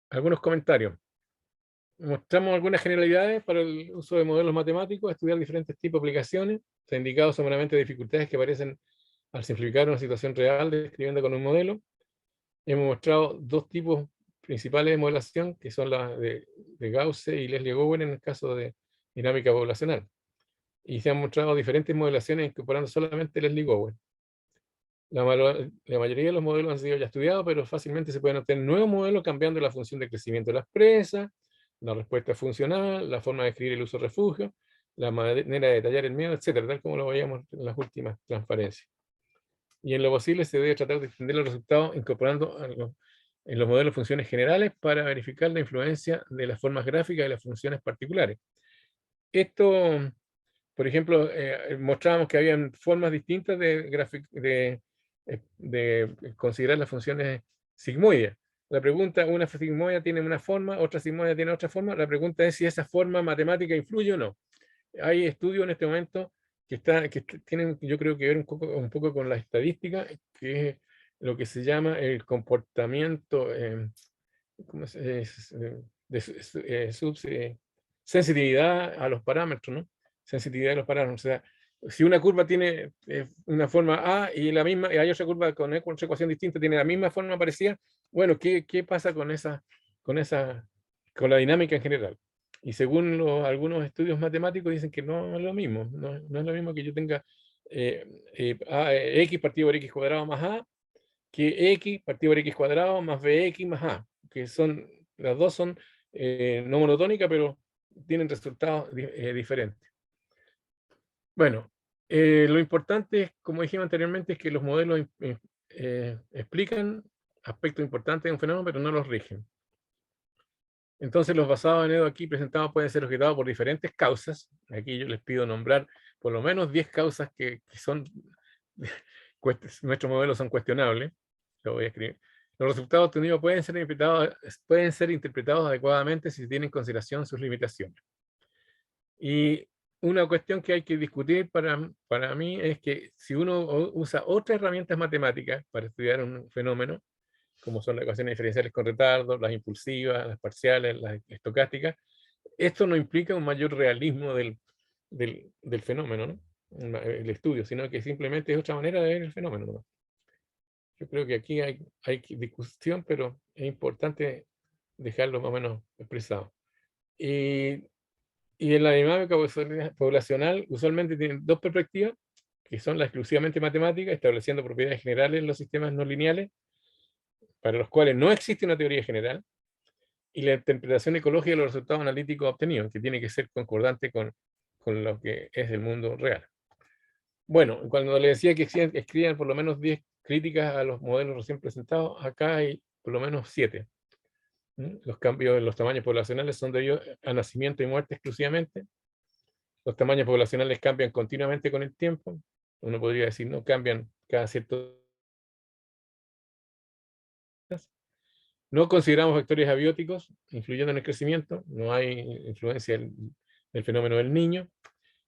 Algunos comentarios. Mostramos algunas generalidades para el uso de modelos matemáticos, estudiar diferentes tipos de aplicaciones. Se ha indicado solamente dificultades que aparecen al simplificar una situación real describiendo con un modelo. Hemos mostrado dos tipos principales de modelación, que son las de Gauss y Leslie-Gowen en el caso de dinámica poblacional. Y se han mostrado diferentes modelaciones incorporando solamente Leslie-Gowen. La mayoría de los modelos han sido ya estudiados, pero fácilmente se pueden obtener nuevos modelos cambiando la función de crecimiento de las presas, la respuesta funcional, la forma de escribir el uso refugio, la manera de detallar el miedo, etcétera, tal como lo veíamos en las últimas transparencias. Y en lo posible se debe tratar de extender los resultados incorporando en los modelos funciones generales para verificar la influencia de las formas gráficas y las funciones particulares. Esto, por ejemplo, mostrábamos que había formas distintas de considerar las funciones sigmoides. La pregunta, una sigmoide tiene una forma, otra sigmoide tiene otra forma. La pregunta es si esa forma matemática influye o no. Hay estudios en este momento que tienen, yo creo, que ver un poco con la estadística, que es lo que se llama el comportamiento ¿cómo sensitividad a los parámetros, ¿no? Sensitividad a los parámetros. O sea, si una curva tiene una forma A y hay otra curva con otra ecuación distinta, tiene la misma forma parecida, bueno, ¿qué pasa con la dinámica en general? Y según algunos estudios matemáticos dicen que no es lo mismo, no es lo mismo que yo tenga x partido por x cuadrado más a, que x partido por x cuadrado más bx más a, que las dos son no monotónicas, pero tienen resultados diferentes. Bueno, lo importante, como dijimos anteriormente, es que los modelos explican aspectos importantes de un fenómeno, pero no los rigen. Entonces, los basados en Edo aquí presentados pueden ser objetados por diferentes causas. Aquí yo les pido nombrar por lo menos 10 causas que son, nuestros modelos son cuestionables. Lo voy a escribir. Los resultados obtenidos pueden ser interpretados adecuadamente si se tienen en consideración sus limitaciones. Y una cuestión que hay que discutir para mí es que si uno usa otras herramientas matemáticas para estudiar un fenómeno, como son las ecuaciones diferenciales con retardo, las impulsivas, las parciales, las estocásticas, esto no implica un mayor realismo del fenómeno, ¿no? El estudio, sino que simplemente es otra manera de ver el fenómeno, ¿no? Yo creo que aquí hay discusión, pero es importante dejarlo más o menos expresado. Y en la dinámica poblacional usualmente tienen dos perspectivas, que son las exclusivamente matemáticas, estableciendo propiedades generales en los sistemas no lineales, para los cuales no existe una teoría general, y la interpretación ecológica de los resultados analíticos obtenidos, que tiene que ser concordante con lo que es el mundo real. Bueno, cuando le decía que escriban por lo menos 10 críticas a los modelos recién presentados, acá hay por lo menos 7. Los cambios en los tamaños poblacionales son debidos a nacimiento y muerte exclusivamente. Los tamaños poblacionales cambian continuamente con el tiempo. Uno podría decir, no cambian cada cierto. No consideramos factores abióticos influyendo en el crecimiento. No hay influencia del fenómeno del niño.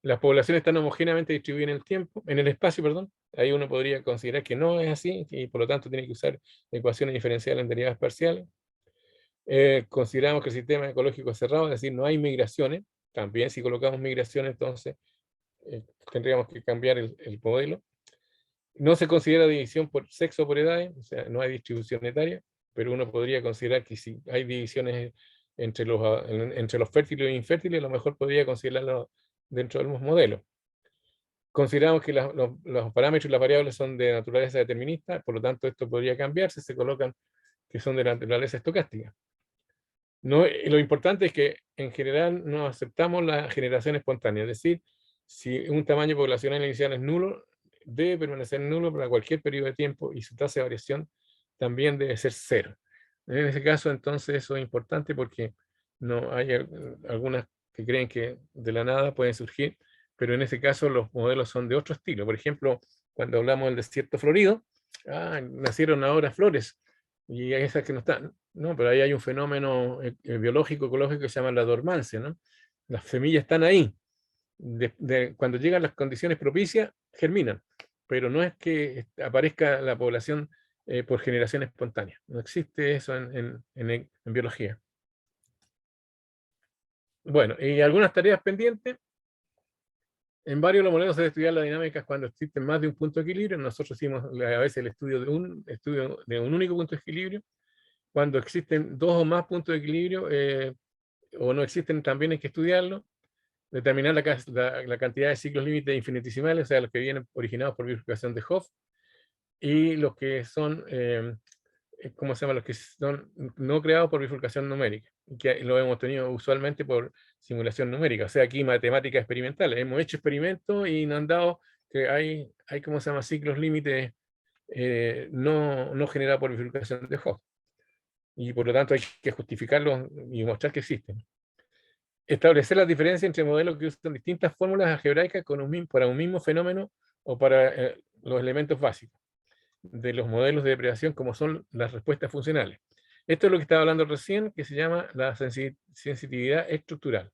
Las poblaciones están homogéneamente distribuidas en el tiempo, en el espacio, perdón. Ahí uno podría considerar que no es así y por lo tanto tiene que usar ecuaciones diferenciales en derivadas parciales. Consideramos que el sistema ecológico es cerrado, es decir, no hay migraciones. También si colocamos migraciones, entonces tendríamos que cambiar el modelo. No se considera división por sexo o por edades, o sea, no hay distribución etaria, pero uno podría considerar que si hay divisiones entre los fértiles e infértiles, a lo mejor podría considerarlo dentro del mismo modelo. Consideramos que los parámetros y las variables son de naturaleza determinista, por lo tanto esto podría cambiarse, se colocan que son de naturaleza estocástica. No, lo importante es que en general no aceptamos la generación espontánea, es decir, si un tamaño poblacional inicial es nulo, debe permanecer nulo para cualquier periodo de tiempo y su tasa de variación también debe ser cero. En ese caso, entonces, eso es importante porque no hay algunas que creen que de la nada pueden surgir, pero en ese caso los modelos son de otro estilo. Por ejemplo, cuando hablamos del desierto florido, nacieron ahora flores, y hay esas que no están, ¿no? Pero ahí hay un fenómeno biológico, ecológico que se llama la dormancia, ¿no? Las semillas están ahí. Cuando llegan las condiciones propicias, germinan, pero no es que aparezca la población por generación espontánea. No existe eso en biología. Bueno, y algunas tareas pendientes. En varios de los modelos se debe estudiar la dinámica cuando existen más de un punto de equilibrio. Nosotros hicimos a veces el estudio de un único punto de equilibrio. Cuando existen dos o más puntos de equilibrio o no existen, también hay que estudiarlo. Determinar la cantidad de ciclos límites infinitesimales, o sea, los que vienen originados por bifurcación de Hopf, y los que son, ¿cómo se llama? Los que son no creados por bifurcación numérica, que lo hemos tenido usualmente por simulación numérica, o sea, aquí matemática experimental. Hemos hecho experimentos y nos han dado que hay ¿cómo se llama? Ciclos límites no generados por bifurcación de Hopf. Y por lo tanto hay que justificarlos y mostrar que existen. Establecer las diferencias entre modelos que usan distintas fórmulas algebraicas para un mismo fenómeno o para los elementos básicos de los modelos de depredación, como son las respuestas funcionales. Esto es lo que estaba hablando recién, que se llama la sensitividad estructural.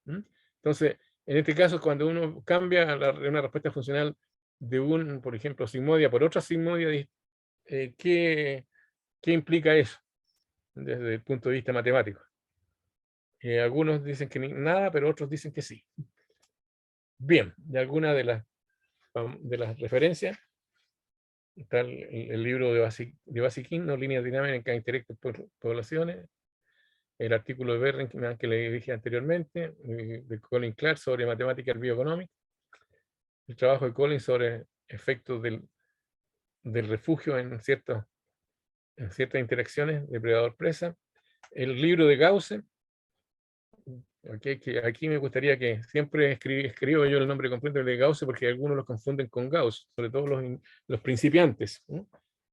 Entonces, en este caso, cuando uno cambia una respuesta funcional de por ejemplo, sigmodia por otra sigmodia, ¿qué implica eso desde el punto de vista matemático? Algunos dicen que nada, pero otros dicen que sí. Bien, de alguna de las referencias está el libro de Basikin, ¿no? Líneas dinámicas intelectos por poblaciones, el artículo de Berring que le dije anteriormente, de Colin Clark sobre matemática bioeconómica, el trabajo de Colin sobre efectos del refugio en ciertas interacciones depredador-presa, el libro de Gauss. Aquí me gustaría que siempre escribo yo el nombre completo de Gauss, porque algunos lo confunden con Gauss, sobre todo los principiantes.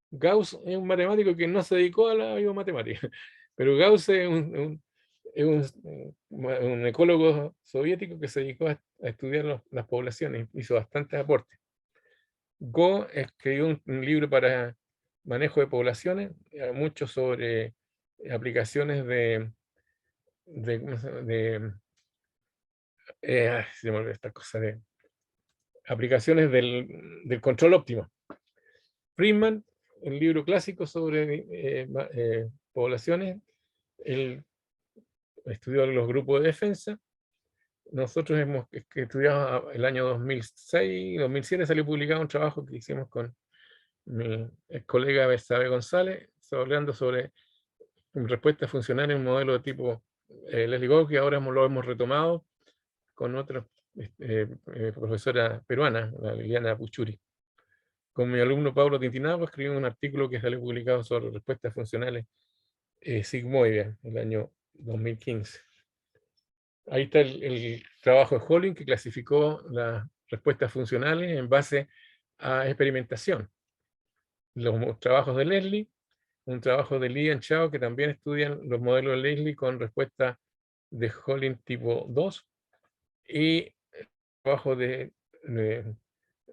Gauss es un matemático que no se dedicó a la biomatemática, pero Gauss es un ecólogo soviético que se dedicó a estudiar las poblaciones, hizo bastantes aportes. Go escribió un libro para manejo de poblaciones, mucho sobre aplicaciones de Se me olvidó esta cosa de aplicaciones del control óptimo. Friedman, el libro clásico sobre poblaciones, él estudió los grupos de defensa. Nosotros hemos estudiado el año 2006, 2007 salió publicado un trabajo que hicimos con mi colega Bersabe González, hablando sobre respuestas funcionales en un modelo de tipo Leslie Gao, que ahora lo hemos retomado con otra profesora peruana, la Liliana Puchuri. Con mi alumno Pablo Tintinabo escribimos un artículo que salió publicado sobre respuestas funcionales sigmoides en el año 2015. Ahí está el trabajo de Holling, que clasificó las respuestas funcionales en base a experimentación. Los trabajos de Leslie, un trabajo de Lee y Chao, que también estudian los modelos de Leslie con respuesta de Holling tipo 2, y el trabajo de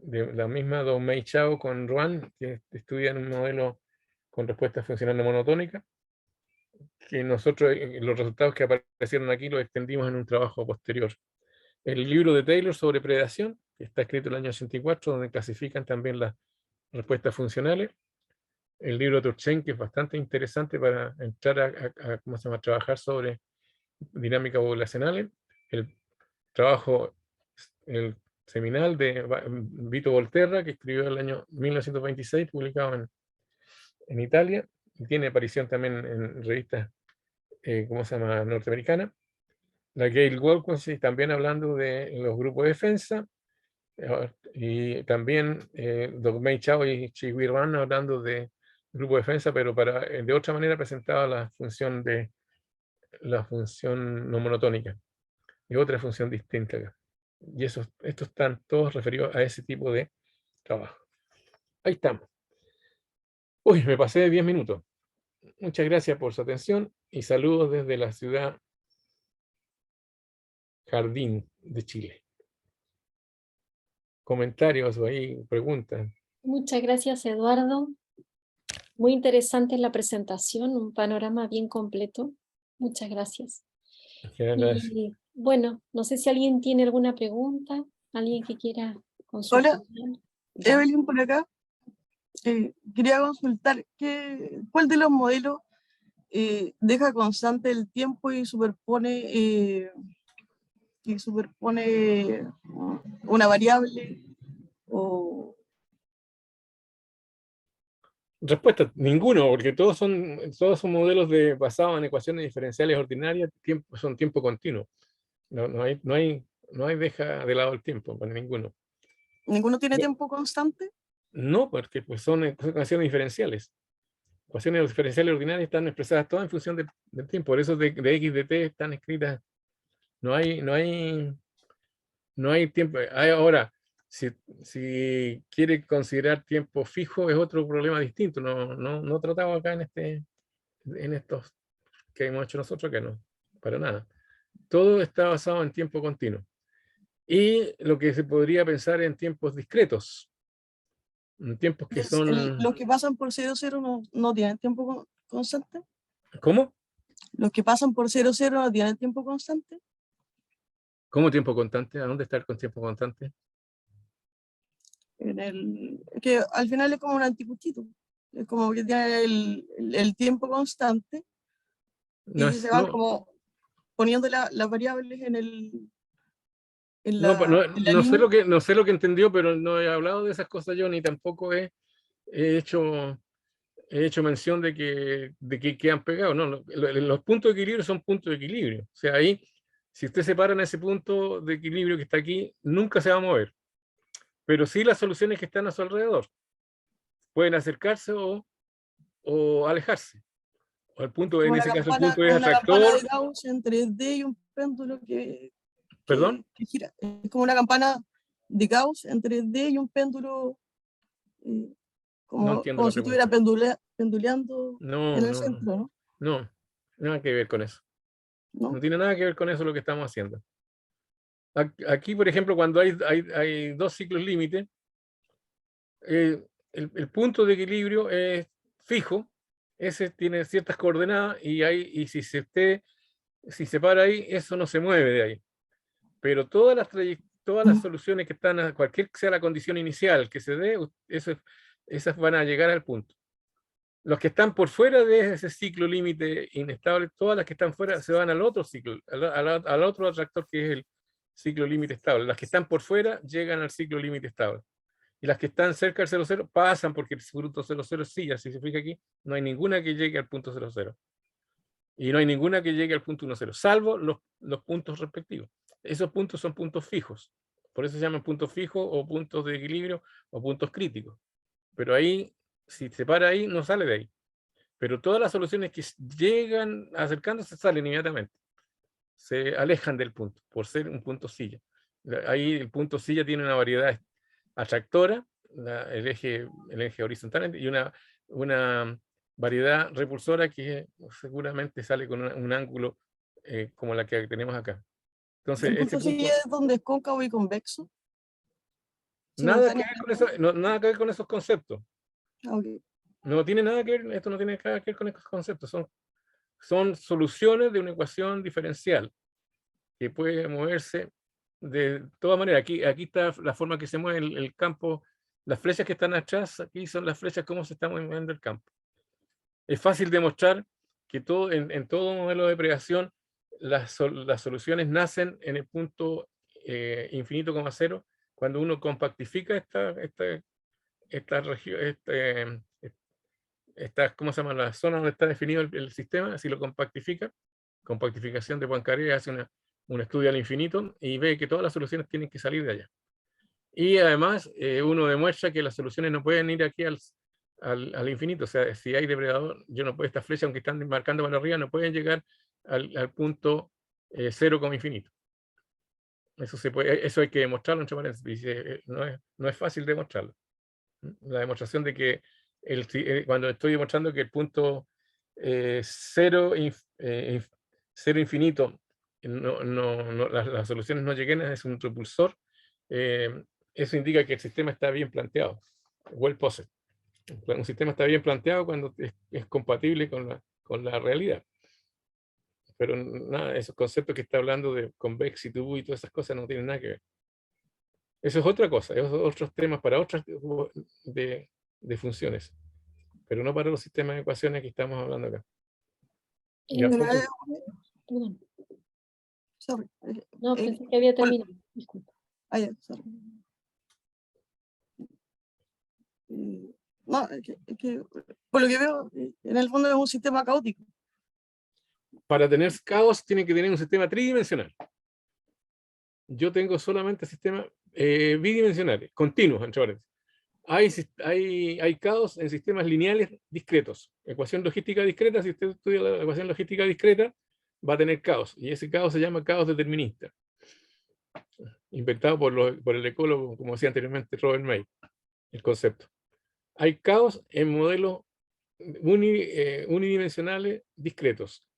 la misma Mei Chao con Ruan, que estudian un modelo con respuesta funcional no monotónica, que nosotros los resultados que aparecieron aquí los extendimos en un trabajo posterior. El libro de Taylor sobre predación, que está escrito en el año 84, donde clasifican también las respuestas funcionales. El libro de Turchain, que es bastante interesante para entrar a ¿cómo se llama?, trabajar sobre dinámica poblacional. El trabajo, el seminal de Vito Volterra, que escribió en el año 1926, publicado en Italia, y tiene aparición también en revistas, ¿cómo se llama?, norteamericanas. La Gail Wilkinson también hablando de los grupos de defensa, y también Dong Mei Chao y Chi Hui Ran hablando de grupo de defensa, pero de otra manera presentaba la función no monotónica, y otra función distinta acá. Y estos están todos referidos a ese tipo de trabajo. Ahí estamos. Uy, me pasé de 10 minutos. Muchas gracias por su atención y saludos desde la ciudad Jardín de Chile. Comentarios o ahí, preguntas. Muchas gracias, Eduardo. Muy interesante la presentación, un panorama bien completo. Muchas gracias. Gracias. Y bueno, no sé si alguien tiene alguna pregunta, alguien que quiera consultar. Hola, Ya. Evelyn por acá. Quería consultar cuál de los modelos deja constante el tiempo y superpone una variable o Respuesta, ninguno, porque todos son modelos basados en ecuaciones diferenciales ordinarias, son tiempo continuo. No hay deja de lado el tiempo para ninguno. ninguno tiene tiempo constante. No, porque pues son ecuaciones diferenciales. Ecuaciones diferenciales ordinarias están expresadas todas en función del tiempo. Por eso de x de t están escritas. No hay tiempo. Ahora, si quiere considerar tiempo fijo, es otro problema distinto. No tratado acá en estos que hemos hecho nosotros, que no, para nada. Todo está basado en tiempo continuo. Y lo que se podría pensar en tiempos discretos. Tiempos que son... Los que pasan por 0,0 no tienen tiempo constante. ¿Cómo? Los que pasan por 0,0 no tienen tiempo constante. ¿Cómo tiempo constante? ¿A dónde está con tiempo constante? Que al final es como un antipustito. Es como que tiene el tiempo constante y se van como poniendo las variables en la línea. No sé lo que entendió, pero no he hablado de esas cosas yo, ni tampoco he hecho mención de que han pegado. No, los puntos de equilibrio son puntos de equilibrio. O sea, ahí, si usted se para en ese punto de equilibrio que está aquí, nunca se va a mover. Pero sí las soluciones que están a su alrededor pueden acercarse o alejarse. O al punto, en ese caso, el punto es una campana atractor. de Gauss en 3D y un péndulo que gira. Es como una campana de Gauss en 3D y un péndulo No entiendo como la si pregunta. estuviera penduleando en el centro, ¿no? No, nada que ver con eso. No tiene nada que ver con eso lo que estamos haciendo. Aquí, por ejemplo, cuando hay dos ciclos límite, el punto de equilibrio es fijo, ese tiene ciertas coordenadas y si se para ahí, eso no se mueve de ahí. pero todas las soluciones que están, a cualquier que sea la condición inicial que se dé, esas van a llegar al punto. Los que están por fuera de ese ciclo límite inestable, todas las que están fuera se van al otro ciclo, al otro atractor que es el ciclo límite estable. Las que están por fuera llegan al ciclo límite estable. Y las que están cerca del 0,0 pasan porque el punto 0,0 es silla. Si se fija aquí, no hay ninguna que llegue al punto 0,0. Y no hay ninguna que llegue al punto 1,0, salvo los puntos respectivos. Esos puntos son puntos fijos. Por eso se llaman puntos fijos o puntos de equilibrio o puntos críticos. Pero ahí, si se para ahí, no sale de ahí. Pero todas las soluciones que llegan acercándose salen inmediatamente. Se alejan del punto, por ser un punto silla. Ahí el punto silla tiene una variedad atractora, el eje horizontal, y una variedad repulsora que seguramente sale con un ángulo como la que tenemos acá. Entonces, ¿El punto silla es donde es cóncavo y convexo? Nada que ver con eso, nada que ver con esos conceptos. Okay. No tiene nada que ver, esto no tiene nada que ver con esos conceptos. Son soluciones de una ecuación diferencial que puede moverse de todas maneras. Aquí está la forma que se mueve el campo. Las flechas que están atrás, aquí son las flechas cómo se está moviendo el campo. Es fácil demostrar que en todo modelo de pregación las soluciones nacen en el punto infinito, cero, cuando uno compactifica esta región, ¿cómo se llama? La zona donde está definido el sistema. Si lo compactifica, compactificación de Poincaré hace un estudio al infinito y ve que todas las soluciones tienen que salir de allá. Y además uno demuestra que las soluciones no pueden ir aquí al infinito. O sea, si hay depredador, yo no puedo, estas flechas, aunque están marcando para arriba, no pueden llegar al punto 0 como infinito. Eso hay que demostrarlo, entre paréntesis. No es fácil demostrarlo. La demostración de que cuando estoy demostrando que el punto 0 infinito, las soluciones no lleguen, es un repulsor, eso indica que el sistema está bien planteado, well posed. Un sistema está bien planteado cuando es compatible con la realidad. Pero nada, esos conceptos que está hablando de convexitud y todas esas cosas no tienen nada que ver. Eso es otra cosa, esos otros temas para otras de funciones, pero no para los sistemas de ecuaciones que estamos hablando acá. Perdón. Sorry. No, pensé que había terminado. Disculpa. Sorry. No, es que por lo que veo, en el fondo es un sistema caótico. Para tener caos tiene que tener un sistema tridimensional. Yo tengo solamente sistemas bidimensionales, continuos, entre paréntesis. Hay caos en sistemas lineales discretos. Ecuación logística discreta, si usted estudia la ecuación logística discreta, va a tener caos. Y ese caos se llama caos determinista. Inventado por el ecólogo, como decía anteriormente, Robert May, el concepto. Hay caos en modelos unidimensionales discretos.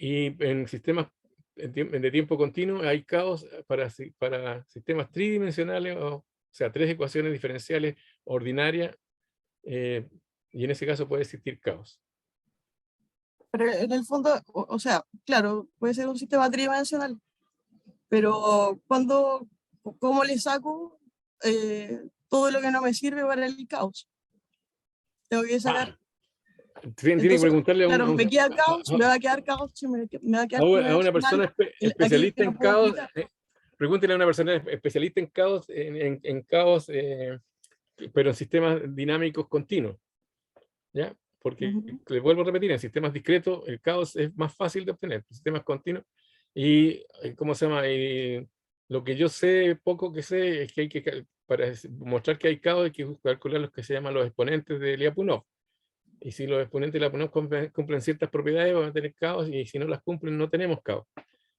Y en sistemas de tiempo continuo hay caos para sistemas tridimensionales, o sea, 3 ecuaciones diferenciales ordinarias, y en ese caso puede existir caos. Pero en el fondo, o sea, claro, puede ser un sistema tridimensional, pero ¿cómo le saco todo lo que no me sirve para el caos? Tengo que sacar. Tiene que preguntarle me queda caos, me va a quedar caos, me va a quedar a una persona especialista en caos. Pregúntele a una persona especialista en caos, en caos, pero en sistemas dinámicos continuos. ¿Ya? Porque, les vuelvo a repetir, en sistemas discretos el caos es más fácil de obtener. En sistemas continuos, y ¿cómo se llama? Lo que yo sé, poco que sé, es que para mostrar que hay caos hay que calcular los que se llaman los exponentes de Lyapunov. Y si los exponentes de Lyapunov cumplen ciertas propiedades, van a tener caos, y si no las cumplen, no tenemos caos.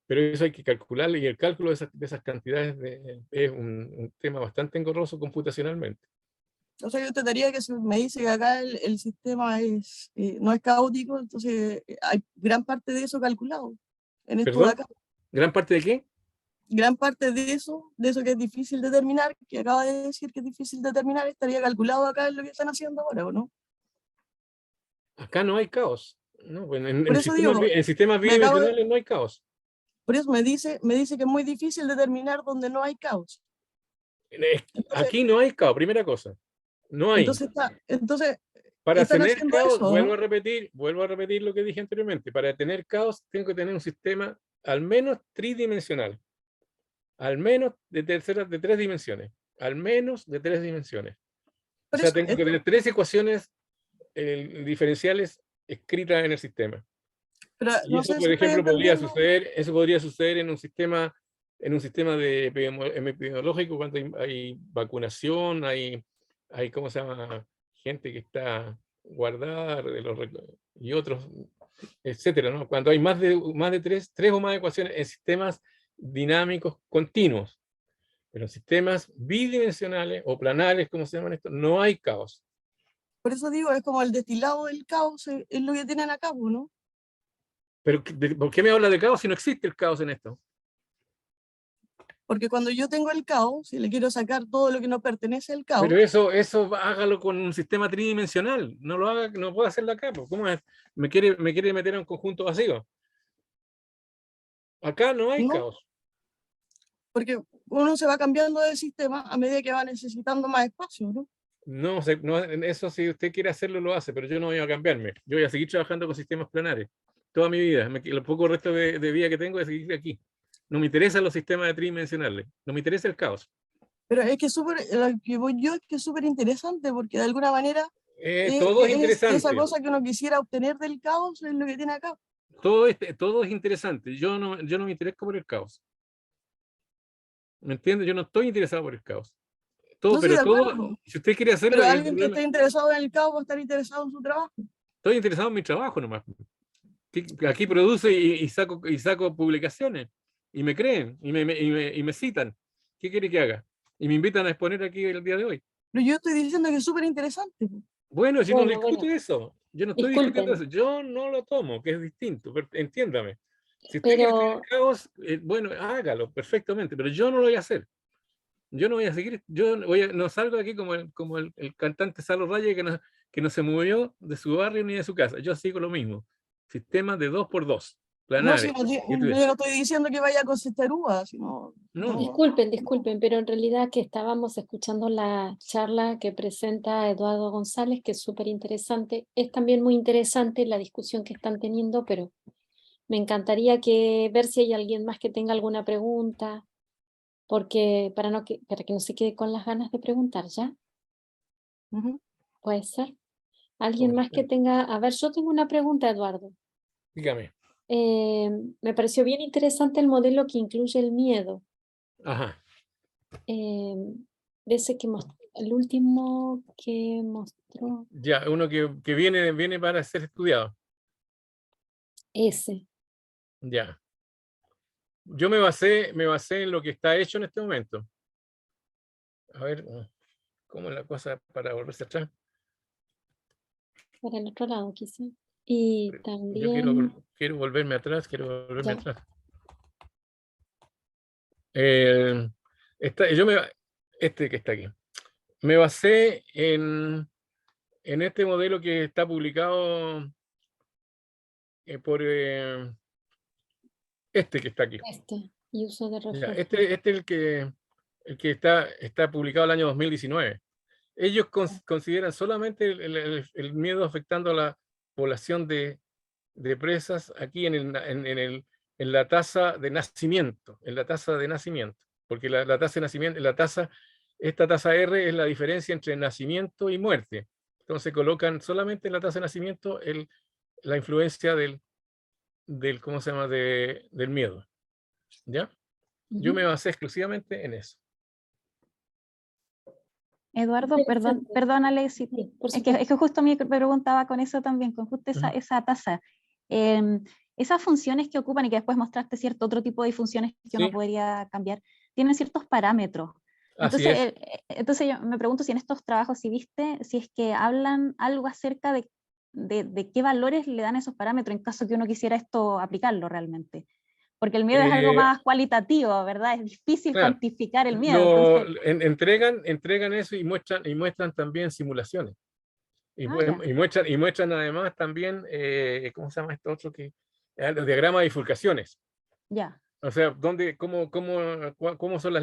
Pero eso hay que calcularlo, y el cálculo de esas cantidades es un tema bastante engorroso computacionalmente. O sea, yo trataría que si me dice que acá el sistema no es caótico, entonces hay gran parte de eso calculado. En esto de acá. ¿Gran parte de qué? Gran parte de eso que es difícil determinar, que acaba de decir que es difícil determinar, estaría calculado acá en lo que están haciendo ahora, ¿o no? Acá no hay caos. ¿No? En sistemas bidimensionales no hay caos. Por eso me dice que es muy difícil determinar dónde no hay caos. Aquí no hay caos, primera cosa. No hay. Entonces Para están tener haciendo caos, eso, vuelvo ¿no? a repetir lo que dije anteriormente. Para tener caos, tengo que tener un sistema al menos tridimensional. Al menos de tres dimensiones. Al menos de 3 dimensiones. O Por sea, eso, tengo que tener 3 ecuaciones diferenciales escritas en el sistema. pero Y no eso, sé si por estoy ejemplo, entendiendo. eso podría suceder en un sistema de epidemiológico cuando hay vacunación, hay, ¿cómo se llama? Gente que está guardada y otros, etcétera, ¿no? Cuando hay más de tres o más ecuaciones en sistemas dinámicos continuos, pero en sistemas bidimensionales o planales, como se llaman estos, no hay caos. Por eso digo, es como el destilado del caos, es lo que tienen a cabo, ¿no? Pero, ¿por qué me habla de caos si no existe el caos en esto? Porque cuando yo tengo el caos y le quiero sacar todo lo que no pertenece al caos, Pero eso hágalo con un sistema tridimensional. No lo haga, no puedo hacerlo acá. ¿Cómo es? Me quiere meter a un conjunto vacío. Acá no hay ¿no? caos. Porque uno se va cambiando de sistema a medida que va necesitando más espacio, ¿no? No, eso si usted quiere hacerlo, lo hace, pero yo no voy a cambiarme. Yo voy a seguir trabajando con sistemas planares. Toda mi vida. El poco resto de vida que tengo es seguir aquí. No me interesan los sistemas tridimensionales. No me interesa el caos. Pero es que lo que voy yo es que es súper interesante porque de alguna manera Todo es esa interesante. cosa que uno quisiera obtener del caos es lo que tiene acá. Todo es interesante. Yo no me intereso por el caos. ¿Me entiende? Yo no estoy interesado por el caos. No estoy de Todo, acuerdo, si usted quiere hacerlo, pero el alguien que problema, esté interesado en el caos va a estar interesado en su trabajo. estoy interesado en mi trabajo nomás. Aquí produce y saco publicaciones y me creen y me citan. ¿Qué quiere que haga? Y me invitan a exponer aquí el día de hoy. Pero yo estoy diciendo que es súper interesante. Bueno, si no Bueno, discuto eso, yo no estoy discutiendo eso, disculpen, yo no lo tomo, que es distinto, entiéndame. Si usted quiere tener pero caos, bueno, hágalo perfectamente, pero yo no lo voy a hacer. Yo no voy a seguir, no salgo de aquí como el cantante Salo Raya que no se movió de su barrio ni de su casa. Yo sigo lo mismo. Sistemas de 2x2, No, si planares. yo no estoy diciendo que vaya a cosechar uvas, sino No, disculpen, pero en realidad que estábamos escuchando la charla que presenta Eduardo González, que es súper interesante. Es también muy interesante la discusión que están teniendo, pero me encantaría ver si hay alguien más que tenga alguna pregunta, porque para que no se quede con las ganas de preguntar, ¿ya? ujú. Puede ser. Alguien más que tenga... A ver, yo tengo una pregunta, Eduardo. dígame. Me pareció bien interesante el modelo que incluye el miedo. Ajá. De ese el último que mostró, Ya, uno que viene para ser estudiado. ese. Ya. Yo me basé en lo que está hecho en este momento. A ver, ¿cómo es la cosa para volverse atrás? Para el otro lado, quizá. Y Yo también, quiero volverme atrás, ya, Eh, este que está aquí. Me basé en este modelo que está publicado por este que está aquí. y uso de Ya, refugio. este es el que está publicado el año 2019. Ellos consideran solamente el miedo afectando a la población de presas aquí en la tasa de nacimiento, porque la tasa de nacimiento, esta tasa R es la diferencia entre nacimiento y muerte. Entonces colocan solamente en la tasa de nacimiento la influencia ¿cómo se llama? Del miedo. ¿Ya? Yo me basé exclusivamente en eso. Eduardo, perdónale, Sí, por es que justo me preguntaba con eso también, con justo esa tasa. Esas funciones que ocupan y que después mostraste cierto otro tipo de funciones que uno podría cambiar, tienen ciertos parámetros. Así es. Entonces yo me pregunto si en estos trabajos, si es que hablan algo acerca de qué valores le dan esos parámetros en caso que uno quisiera esto aplicarlo realmente. Porque el miedo es algo más cualitativo, ¿verdad? Es difícil cuantificar el miedo. Entregan eso y muestran también simulaciones. Y muestran además también, ¿cómo se llama esto otro? Los diagramas de bifurcaciones. Ya. O sea, ¿cómo son las